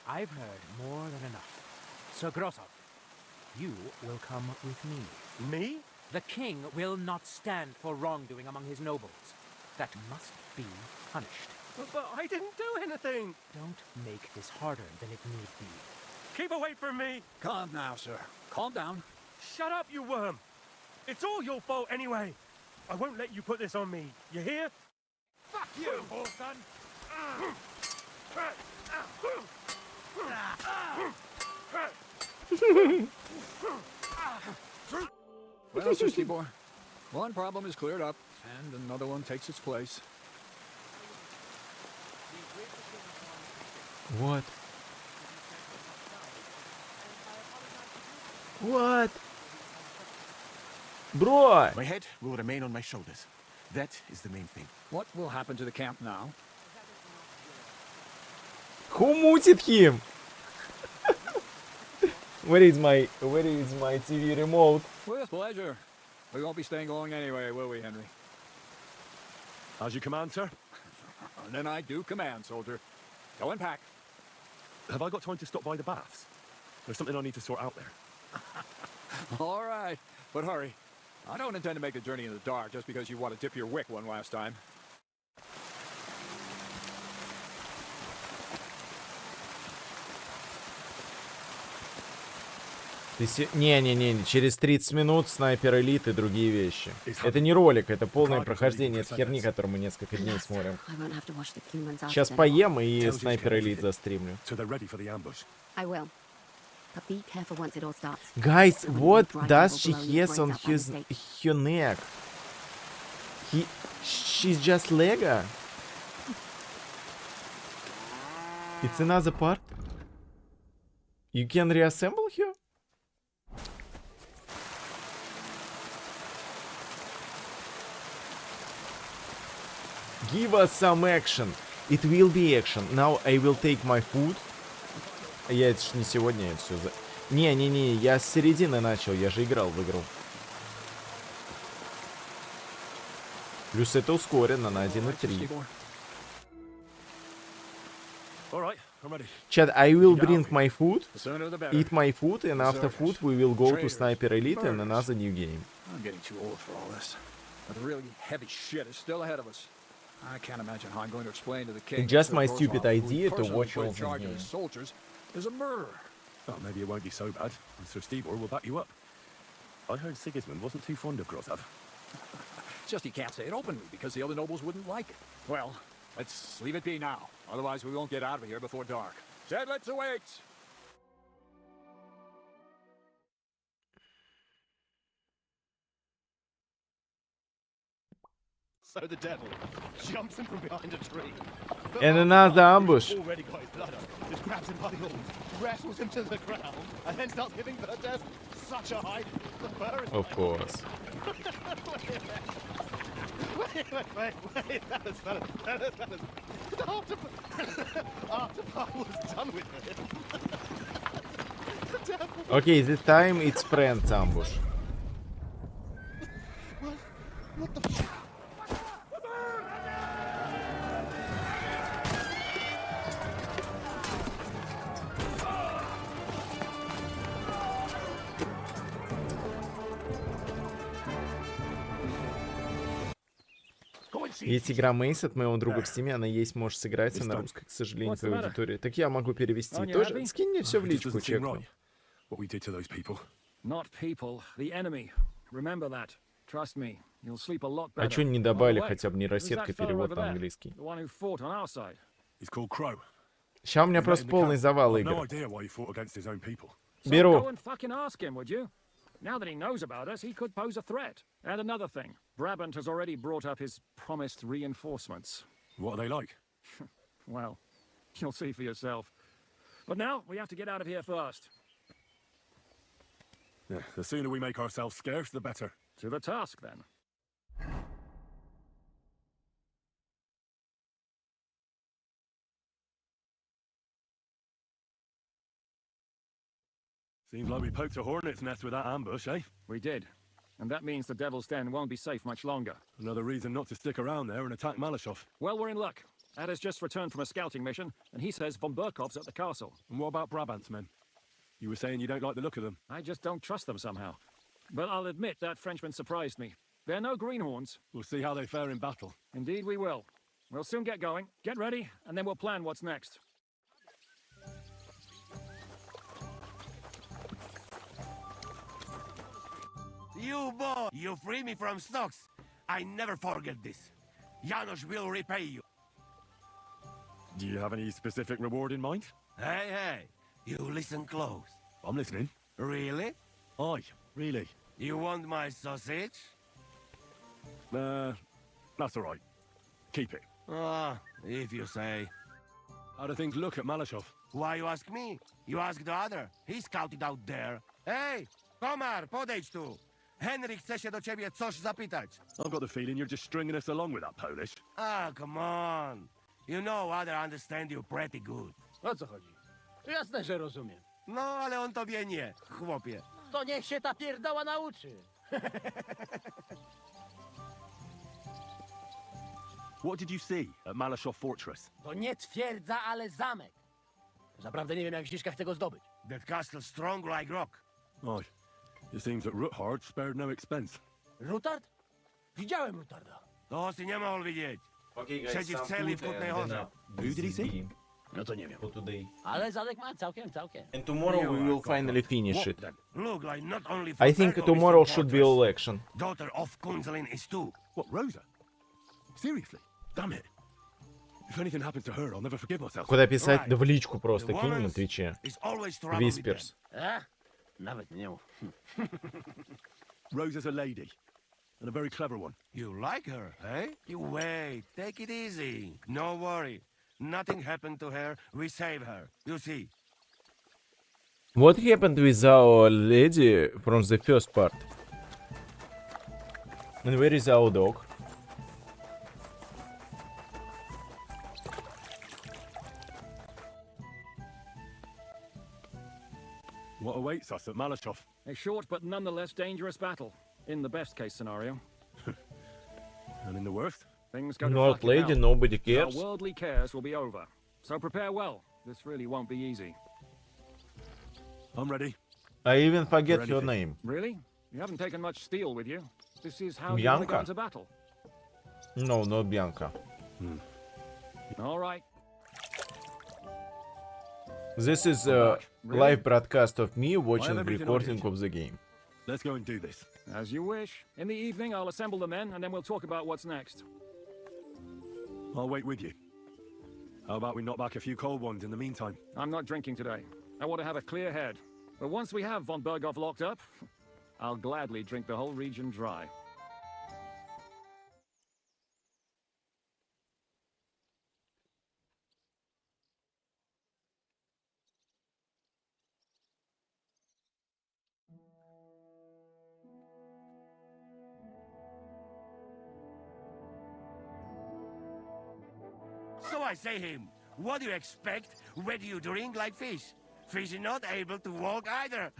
I've heard more than enough. Sir Grozov, you will come with me. Me? The king will not stand for wrongdoing among his nobles. That must be punished. But I didn't do anything. Don't make this harder than it need be. Keep away from me. Calm now, sir. Calm down. Shut up, you worm. It's all your fault anyway. I won't let you put this on me. You hear? Fuck you, Bolson! Well, Sir Stibor, one problem is cleared up, and another one takes its place. What? What? Bro! My head will remain on my shoulders. That is the main thing. What will happen to the camp now? Who muted him? Where is my TV remote? With pleasure. We won't be staying long anyway, will we, Henry? As you command, sir. And then I do command, soldier. Go and pack. Have I got time to stop by the baths? There's something I need to sort out there. All right, but hurry. I don't intend to make the journey in the dark just because you want to dip your wick one last time. Не, через 30 минут Снайпер Элит и другие вещи. Это не ролик, это полное прохождение от херни, которую мы несколько дней смотрим. Сейчас поем и Снайпер Элит застримлю. I will. But be careful once it all starts. Guys, what does she has on her neck? She's just Lego. It's another part. You can reassemble her? Give us some action. It will be action. Now I will take my food. Я это ж не сегодня это все за... Не, я с середины начал, я же играл в игру. Плюс это ускорено на 1.3. Chat, I will bring my food, eat my food, and after food we will go to Sniper Elite and another new game. I'm getting too old for all this. But the really heavy shit is still ahead of us. I can't imagine how I'm going to explain to the king. It's just that my Grozov, stupid who he idea to personally watch put all in the charge of games. his soldiers, is a murderer. Well, maybe it won't be so bad. And Sir Stibor will back you up. I heard Sigismund wasn't too fond of Grozav. Just he can't say it openly because the other nobles wouldn't like it. Well, let's leave it be now. Otherwise we won't get out of here before dark. Said let's await. So the devil jumps him from behind a tree. And another ambush. Already got his blood up. Just grabs him by the horns, wrestles him to the ground, and then starts giving the devil such a hide. The bird is Of course. Wait, fellas. After Paul was done with it. The devil. Okay, this time it's friends ambush. What the f***? Есть игра Мейс от моего друга в стиме, она есть, можешь сыграть, на русской, к сожалению, твоей аудитории. Так я могу перевести тоже. Скинь мне все в личку, чекну. What we did to those people. Not people, the enemy. Remember that. Trust me, you'll sleep a lot better. А чё не добавили хотя бы нейросетка перевод на-английский? The one who fought on our side. He's called Crow. Ща у меня просто полный завал игр. No idea why he fought against his own people. Беру. So go and fucking ask him, would you? Now that he knows about us, he could pose a threat. And another thing, Brabant has already brought up his promised reinforcements. What are they like? Well, you'll see for yourself. But now, we have to get out of here first. Yeah, the sooner we make ourselves scarce, the better. To the task, then. Seems like we poked a hornet's nest with that ambush, eh? We did. And that means the Devil's Den won't be safe much longer. Another reason not to stick around there and attack Malashov. Well, we're in luck. Ad has just returned from a scouting mission, and he says von Burkov's at the castle. And what about Brabant's men? You were saying you don't like the look of them. I just don't trust them somehow. But I'll admit that Frenchman surprised me. They're no greenhorns. We'll see how they fare in battle. Indeed we will. We'll soon get going. Get ready, and then we'll plan what's next. You boy, you free me from stocks. I never forget this. Janos will repay you. Do you have any specific reward in mind? Hey, you listen close. I'm listening. Really? Aye, really. You want my sausage? That's all right. Keep it. If you say. How do things look at Malashov? Why you ask me? You ask the other. He scouted out there. Hey, Komar, podejdź tu. Henry chce się do ciebie coś zapytać. I've got the feeling you're just stringing us along with that Polish. Come on. You know other understand you pretty good. O co chodzi? Jasne, że rozumiem. No, ale on tobie nie, chłopie. To niech się ta pierdoła nauczy. What did you see at Malashov Fortress? To nie twierdza, ale zamek. Zaprawdę nie wiem, jak w ścieżkach tego zdobyć. That castle strong like rock. Aye. It seems that Ruthard spared no expense. Rutard? Widziałem Rutarda. To si nemohol widzieć. Siedzi w celi w Kutnej Horze. Who did he see? No to nie wiem. For today. Ale zadek ma całkiem. And tomorrow we will finally finish it. Look like not only I think tomorrow should be all action. Daughter of Kunzelin is too. What, Rosa? Seriously? Damn it. If anything happens to her, I'll never forgive myself. Куда писать? Да в личку просто кинь на Твиче. Whispers. Nawet nie mów. Rosa's a lady. And a very clever one. You like her, eh? You wait. Take it easy. No worry. Nothing happened to her. We save her. You see. What happened with our lady from the first part? And where is our dog? What awaits us at Malashov? A short but nonetheless dangerous battle. In the best case scenario. And in the worst? Things go to Not fucking lady, hell. nobody Our cares. worldly cares will be over. So prepare well. This really won't be easy. I'm ready. I even forget her name. Really? You haven't taken much steel with you. This is how you want to go Bianca? into battle. No, not Bianca. All right. This is a Really? live broadcast of me watching everything recording audited. of the game. Let's go and do this. As you wish. In the evening, I'll assemble the men, and then we'll talk about what's next. I'll wait with you. How about we knock back a few cold ones in the meantime? I'm not drinking today. I want to have a clear head. But once we have von Berghoff locked up, I'll gladly drink the whole region dry. I say him. What do you expect? Where do you drink like fish? Fish is not able to walk either.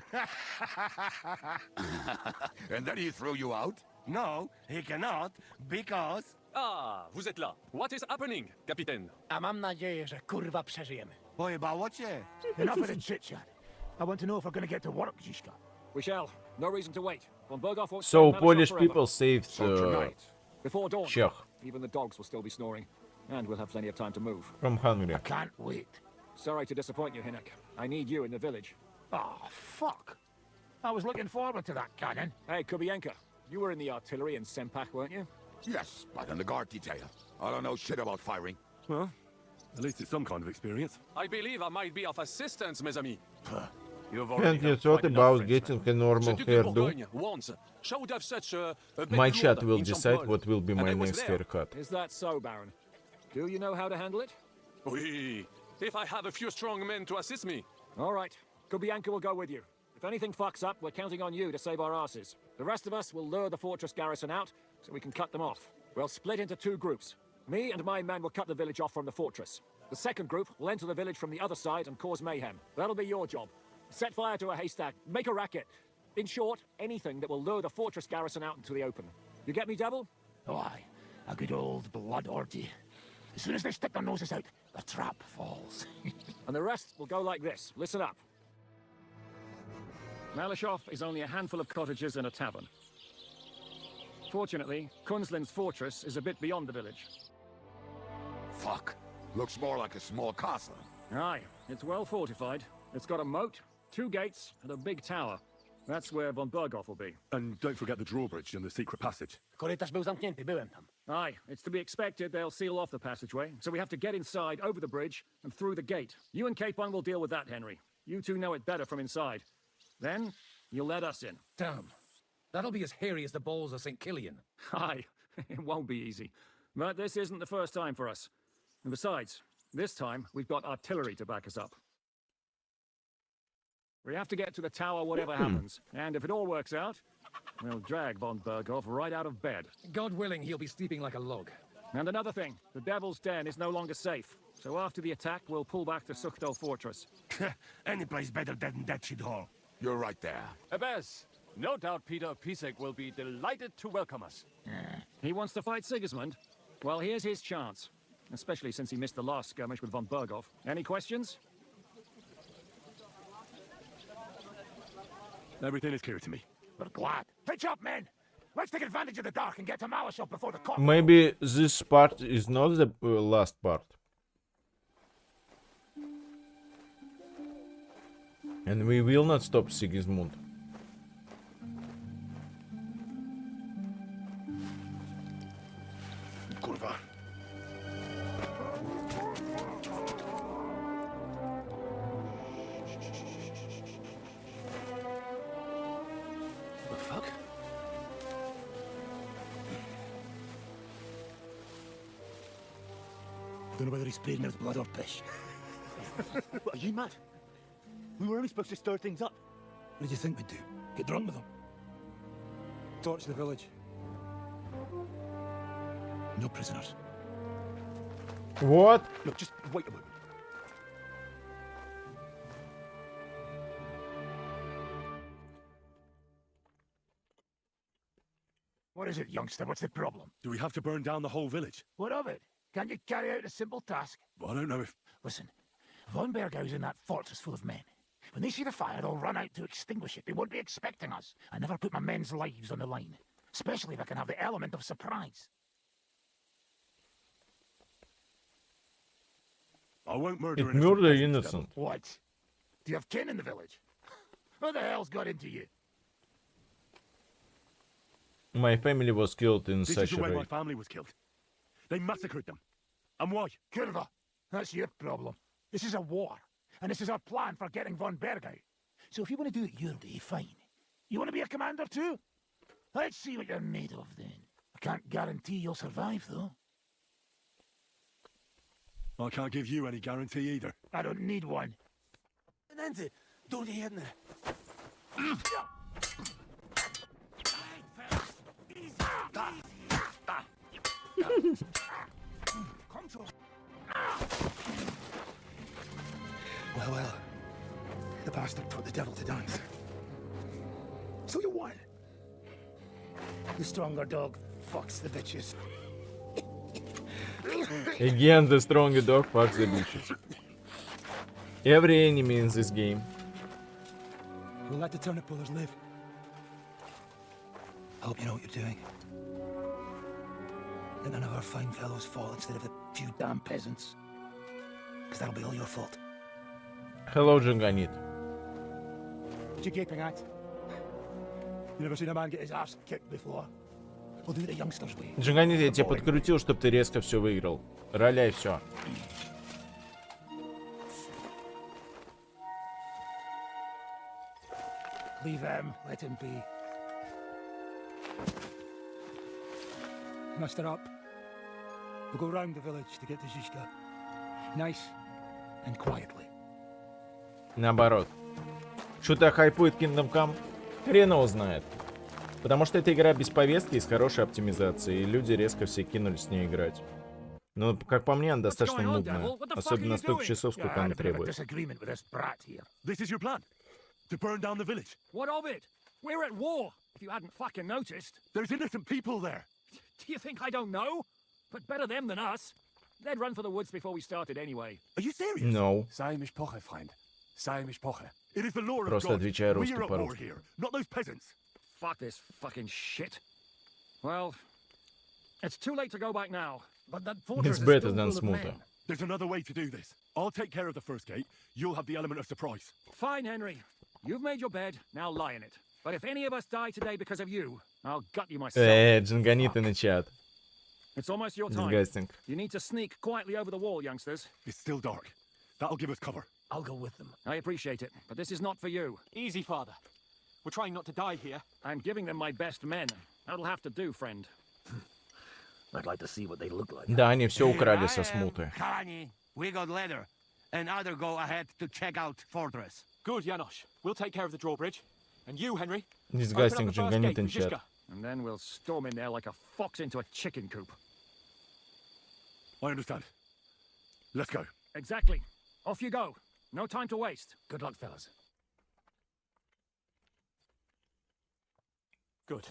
And then he threw you out? No, he cannot, because... Ah, vous êtes là. What is happening, Capitaine? A mam nadzieję, że kurwa przeżyjemy. Pojebało cię? Enough of the chit-chat. I want to know if we're going to get to work, Zizka. We shall. No reason to wait. Von Berghoff won't So stay in Metal Polish Shop forever. people saved Before dawn. Czech Even the dogs will still be snoring. And we'll have plenty of time to move. from Hungary. I can't wait. Sorry to disappoint you, Hinnek. I need you in the village. Oh, fuck. I was looking forward to that, Cannon. Hey, Kubienka. You were in the artillery in Sempak, weren't you? Yes, but in the guard detail. I don't know shit about firing. Well, at least it's some kind of experience. I believe I might be of assistance, mes amis. You've And you thought about getting a normal hairdo? Once showed have such a My chat will decide what will be my next haircut. Is that so, Baron? Do you know how to handle it? Oui. If I have a few strong men to assist me. All right. Kubianka will go with you. If anything fucks up, we're counting on you to save our asses. The rest of us will lure the fortress garrison out, so we can cut them off. We'll split into two groups. Me and my men will cut the village off from the fortress. The second group will enter the village from the other side and cause mayhem. That'll be your job. Set fire to a haystack, make a racket. In short, anything that will lure the fortress garrison out into the open. You get me, Devil? Oh, aye. A good old blood orgy. As soon as they stick their noses out, the trap falls. And the rest will go like this. Listen up. Malashov is only a handful of cottages and a tavern. Fortunately, Kunzlin's fortress is a bit beyond the village. Fuck. Looks more like a small castle. Aye, it's well fortified. It's got a moat, 2 gates, and a big tower. That's where von Berghoff will be. And don't forget the drawbridge and the secret passage. Korytarz był zamknięty, byłem tam. Aye, it's to be expected they'll seal off the passageway, so we have to get inside, over the bridge, and through the gate. You and Capon will deal with that, Henry. You two know it better from inside. Then, you'll let us in. Damn. That'll be as hairy as the balls of St. Killian. Aye, it won't be easy. But this isn't the first time for us. And besides, this time, we've got artillery to back us up. We have to get to the tower whatever happens, and if it all works out, we'll drag von Berghoff right out of bed. God willing, he'll be sleeping like a log. And another thing, the Devil's Den is no longer safe, so after the attack, we'll pull back to Sukhto Fortress. Any place better than that shithole. You're right there. Abbas, no doubt Peter Pisek will be delighted to welcome us. He wants to fight Sigismund? Well, here's his chance, especially since he missed the last skirmish with von Berghoff. Any questions? Everything is clear to me. We're glad. Pitch up, men! Let's take advantage of the dark and get to Malashov before the cock... Maybe this part is not the last part. And we will not stop Sigismund. Kurwa. The fuck? Don't know whether he sprayed me with blood or piss. What, are you mad? We were only supposed to stir things up. What did you think we'd do? Get drunk with them? Torch the village. No prisoners. What? Look, just wait a moment. What is it, youngster? What's the problem? Do we have to burn down the whole village? What of it? Can't you carry out a simple task? I don't know if... Listen, von Bergau's in that fortress full of men. When they see the fire, they'll run out to extinguish it. They won't be expecting us. I never put my men's lives on the line, especially if I can have the element of surprise. I won't murder It murder innocent. What? Do you have kin in the village? Who the hell's got into you? My family was killed in This such is the a way my way. family was killed. They massacred them. And why? Kurva, that's your problem. This is a war, and this is our plan for getting von Bergau. So if you want to do it your way, fine. You want to be a commander too? Let's see what you're made of then. I can't guarantee you'll survive, though. I can't give you any guarantee either. I don't need one. Nancy, don't you hear me? Well, well. The bastard put the devil to dance. So you won. The stronger dog fucks the bitches. Again, the stronger dog fucks the bitches. Every enemy in this game. We'll let the turnip pullers live. I hope you know what you're doing. That none of our fine fellows fall instead of the few damn peasants. Because that'll be all your fault. Hello, Джанганит. What you gaping at? You never seen a man get his ass kicked before? We'll do it the youngsters' way. Джанганит, я тебя подкрутил, чтобы ты резко все выиграл. Роляй все. Leave him, let him be. Muster up. We'll go round the village to get to Zizka. Nice and quietly. Наоборот. Что-то хайпует Kingdom Come? Хрен его знает. Потому что это игра без повестки и с хорошей оптимизацией, и люди резко все кинулись с ней играть. Но, как по мне, она достаточно нудная. Особенно столько часов, сколько она требует. This is your plan? To burn down the village? What of it? We're at war, if you hadn't fucking noticed. There's innocent people there. Do you think I don't know? But better them than us. They'd run for the woods before we started anyway. Are you serious? No. Sei mich poche, Freund. Sei mich poche. It is the law of Просто God. отвечай We русски are at war по-русски. here, not those peasants. Fuck this fucking shit. Well, it's too late to go back now. But that fortress It's is better still than full of smoother. men. There's another way to do this. I'll take care of the first gate. You'll have the element of surprise. Fine, Henry. You've made your bed, now lie in it. But if any of us die today because of you, I'll gut you myself. Джанганиты на чат. It's almost your time. Disgusting. You need to sneak quietly over the wall, youngsters. It's still dark. That'll give us cover. I'll go with them. I appreciate it, but this is not for you. Easy, Father. We're trying not to die here. I'm giving them my best men. That'll have to do, friend. I'd like to see what they look like. Да, они все украли со смуты. Kalani, we got leather, and other go ahead to check out fortress. Good, Janosch. We'll take care of the drawbridge. And you, Henry? Disgusting, Джанганит in chat. And then we'll storm in there like a fox into a chicken coop. I understand. Let's go. Exactly. Off you go. No time to waste. Good luck, fellas. Good.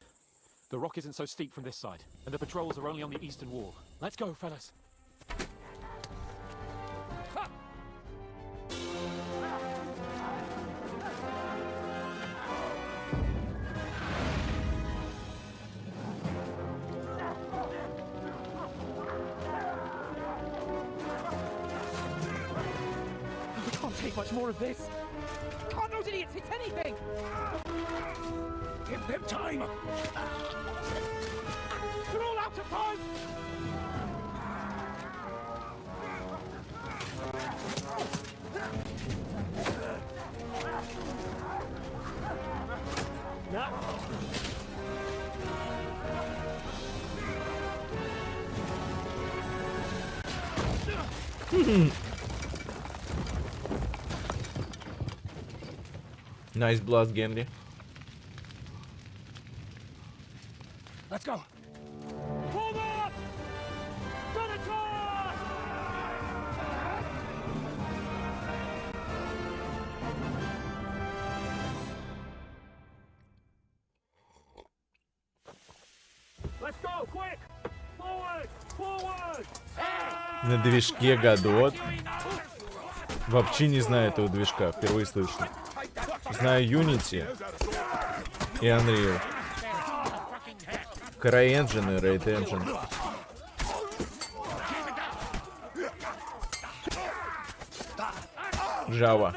The rock isn't so steep from this side, and the patrols are only on the eastern wall. Let's go, fellas. We can't take much more of this. Can't those idiots hit anything? Give them time! They're all out of time! Nice blast, Генри. Let's go. Forward! Let's go, quick! Forward! Forward! На движке Godot. Вообще не знаю этого движка, впервые слышу. Знаю Unity и Unreal. CryEngine и Raid Engine. Java.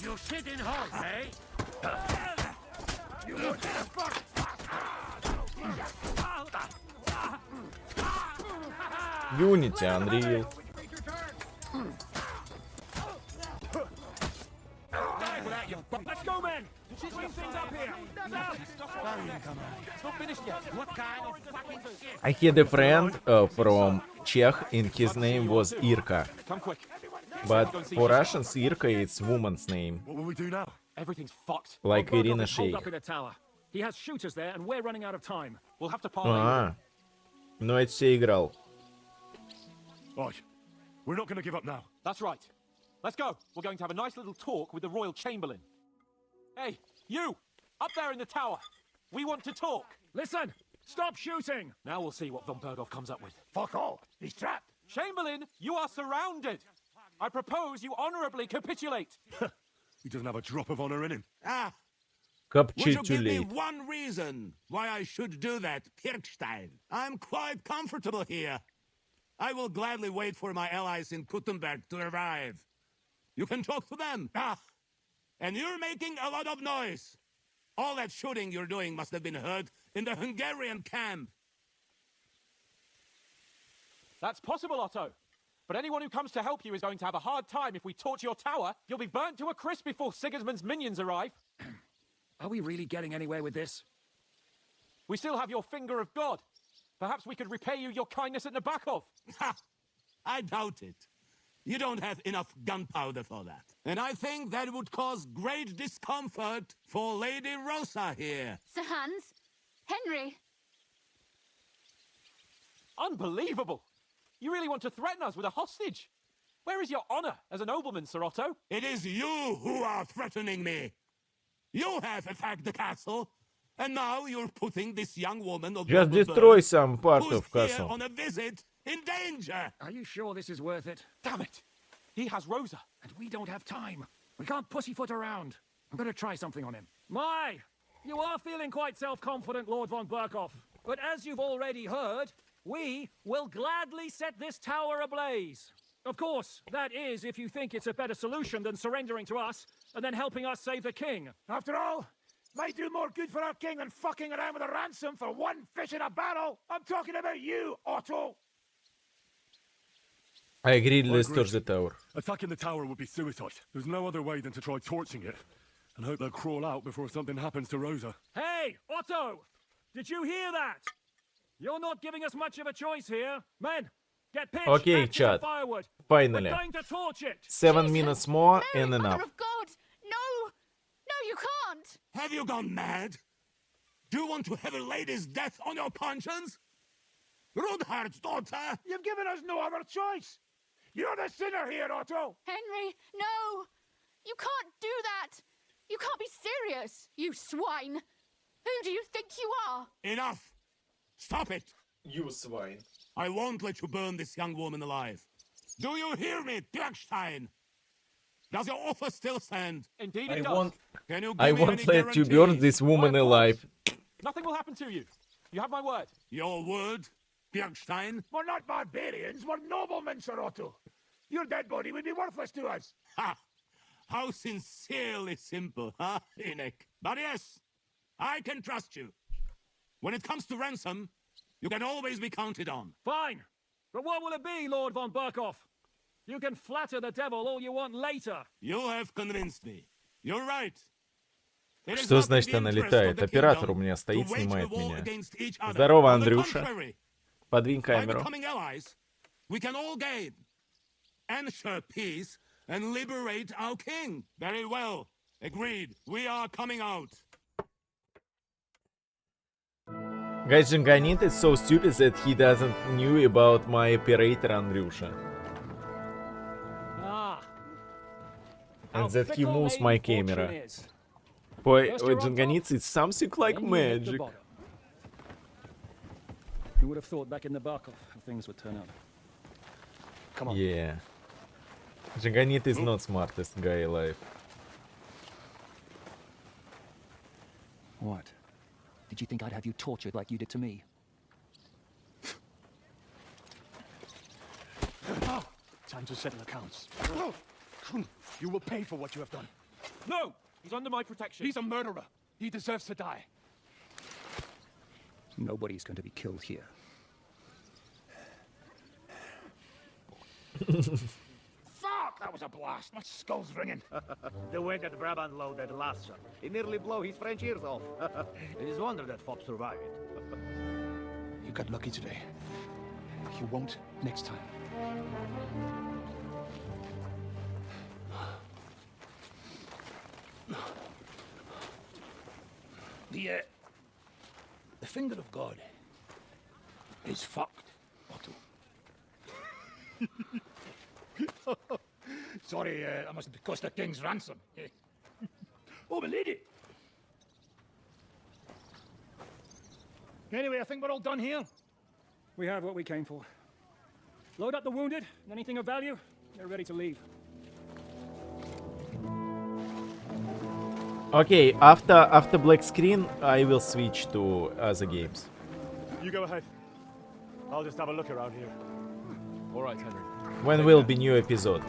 You sit in halt, eh? Unity, Unreal. Let's go, men! Bring things up here! Now! It's not finished yet. What kind of fucking shit? I had a friend from Czech and his name was Irka. Come quick. But for Russians, Irka is woman's name. What will we do now? Everything's fucked. Like Our Irina Barkov is holed Shayk. up in a tower. He has shooters there, and we're running out of time. We'll have to parley. А, ну это все играл. Oi, we're not going to give up now. That's right. Let's go. We're going to have a nice little talk with the Royal Chamberlain. Hey, you! Up there in the tower! We want to talk! Listen! Stop shooting! Now we'll see what von Berghoff comes up with. Fuck all! He's trapped! Chamberlain, you are surrounded! I propose you honorably capitulate! He doesn't have a drop of honor in him. Ah! Would you give me Capitulate. one reason why I should do that, Pirkstein? I'm quite comfortable here. I will gladly wait for my allies in Kuttenberg to arrive. You can talk to them. Ah! And you're making a lot of noise. All that shooting you're doing must have been heard in the Hungarian camp. That's possible, Otto. But anyone who comes to help you is going to have a hard time if we torch your tower. You'll be burnt to a crisp before Sigismund's minions arrive. Are we really getting anywhere with this? We still have your finger of God. Perhaps we could repay you your kindness at Nabokov. Ha! I doubt it. You don't have enough gunpowder for that. And I think that would cause great discomfort for Lady Rosa here. Sir Hans? Henry? Unbelievable! You really want to threaten us with a hostage? Where is your honor as a nobleman, Sir Otto? It is you who are threatening me. You have attacked the castle, and now you're putting this young woman of Just noble destroy birth, some part who's of here castle. on a visit, in danger. Are you sure this is worth it? Damn it! He has Rosa. And we don't have time. We can't pussyfoot around. I'm going to try something on him. My! You are feeling quite self-confident, Lord von Berghoff. But as you've already heard, we will gladly set this tower ablaze. Of course, that is if you think it's a better solution than surrendering to us and then helping us save the king. After all, might do more good for our king than fucking around with a ransom for one fish in a barrel. I'm talking about you, Otto. I agree, I let's agree. torch the tower. Attacking the tower would be suicide. There's no other way than to try torching it and hope they'll crawl out before something happens to Rosa. Hey, Otto! Did you hear that? You're not giving us much of a choice here. Men, get pitch, Okay, matches, chat. and firewood. Finally. We're going to torch it. 7 minutes more and Mother enough. of God! No! No, you can't! Have you gone mad? Do you want to have a lady's death on your conscience? Rudhard's daughter! You've given us no other choice. You're the sinner here, Otto. Henry, no! You can't do that! You can't be serious, you swine! Who do you think you are? Enough! Stop it! You swine. I won't let you burn this young woman alive. Do you hear me, Pirkstein? Does your offer still stand? Indeed I it does. won't. Can you give I me won't any let you burn guarantees? this woman Of course. alive. Nothing will happen to you. You have my word. Your word, Pirkstein? We're not barbarians, we're noblemen, Sir Otto. Your dead body would be worthless to us. Ha! How sincerely simple, huh, Enoch? But yes, I can trust you. When it comes to ransom, you can always be counted on. Fine. But what will it be, Lord von Berghoff? You can flatter the devil all you want later. You have convinced me. You're right. It is Что not in значит the она interest of летает? the Оператор у kingdom меня стоит, to wage снимает a war меня. against each other. Здорово, On the Андрюша. contrary, Подвинь by камеру. becoming allies, we can all gain, ensure peace, and liberate our king. Very well. Agreed. We are coming out. Guys, Janganit is so stupid that he doesn't knew about my operator Andrusha. Ah. And that he moves my camera. Boy, Janganit is something like magic. Who would have thought back in the Barkov how things would turn out? Come on. Yeah. Janganit is not smartest guy alive. What? Did you think I'd have you tortured like you did to me? Time to settle accounts. You will pay for what you have done. No! He's under my protection. He's a murderer. He deserves to die. Nobody's going to be killed here. Fuck! That was a blast. My skull's ringing. The way that Brabant loaded last shot, it nearly blew his French ears off. It is a wonder that Fop survived it. You got lucky today. You won't next time. The finger of God is fucked, Otto. Sorry, I mustn't cost a king's ransom. Oh, my lady. Anyway, I think we're all done here. We have what we came for. Load up the wounded, and anything of value, they're ready to leave. Okay, after black screen, I will switch to other games. You go ahead. I'll just have a look around here. All right, Henry. When will be new episode?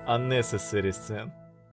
Unnecessary scene.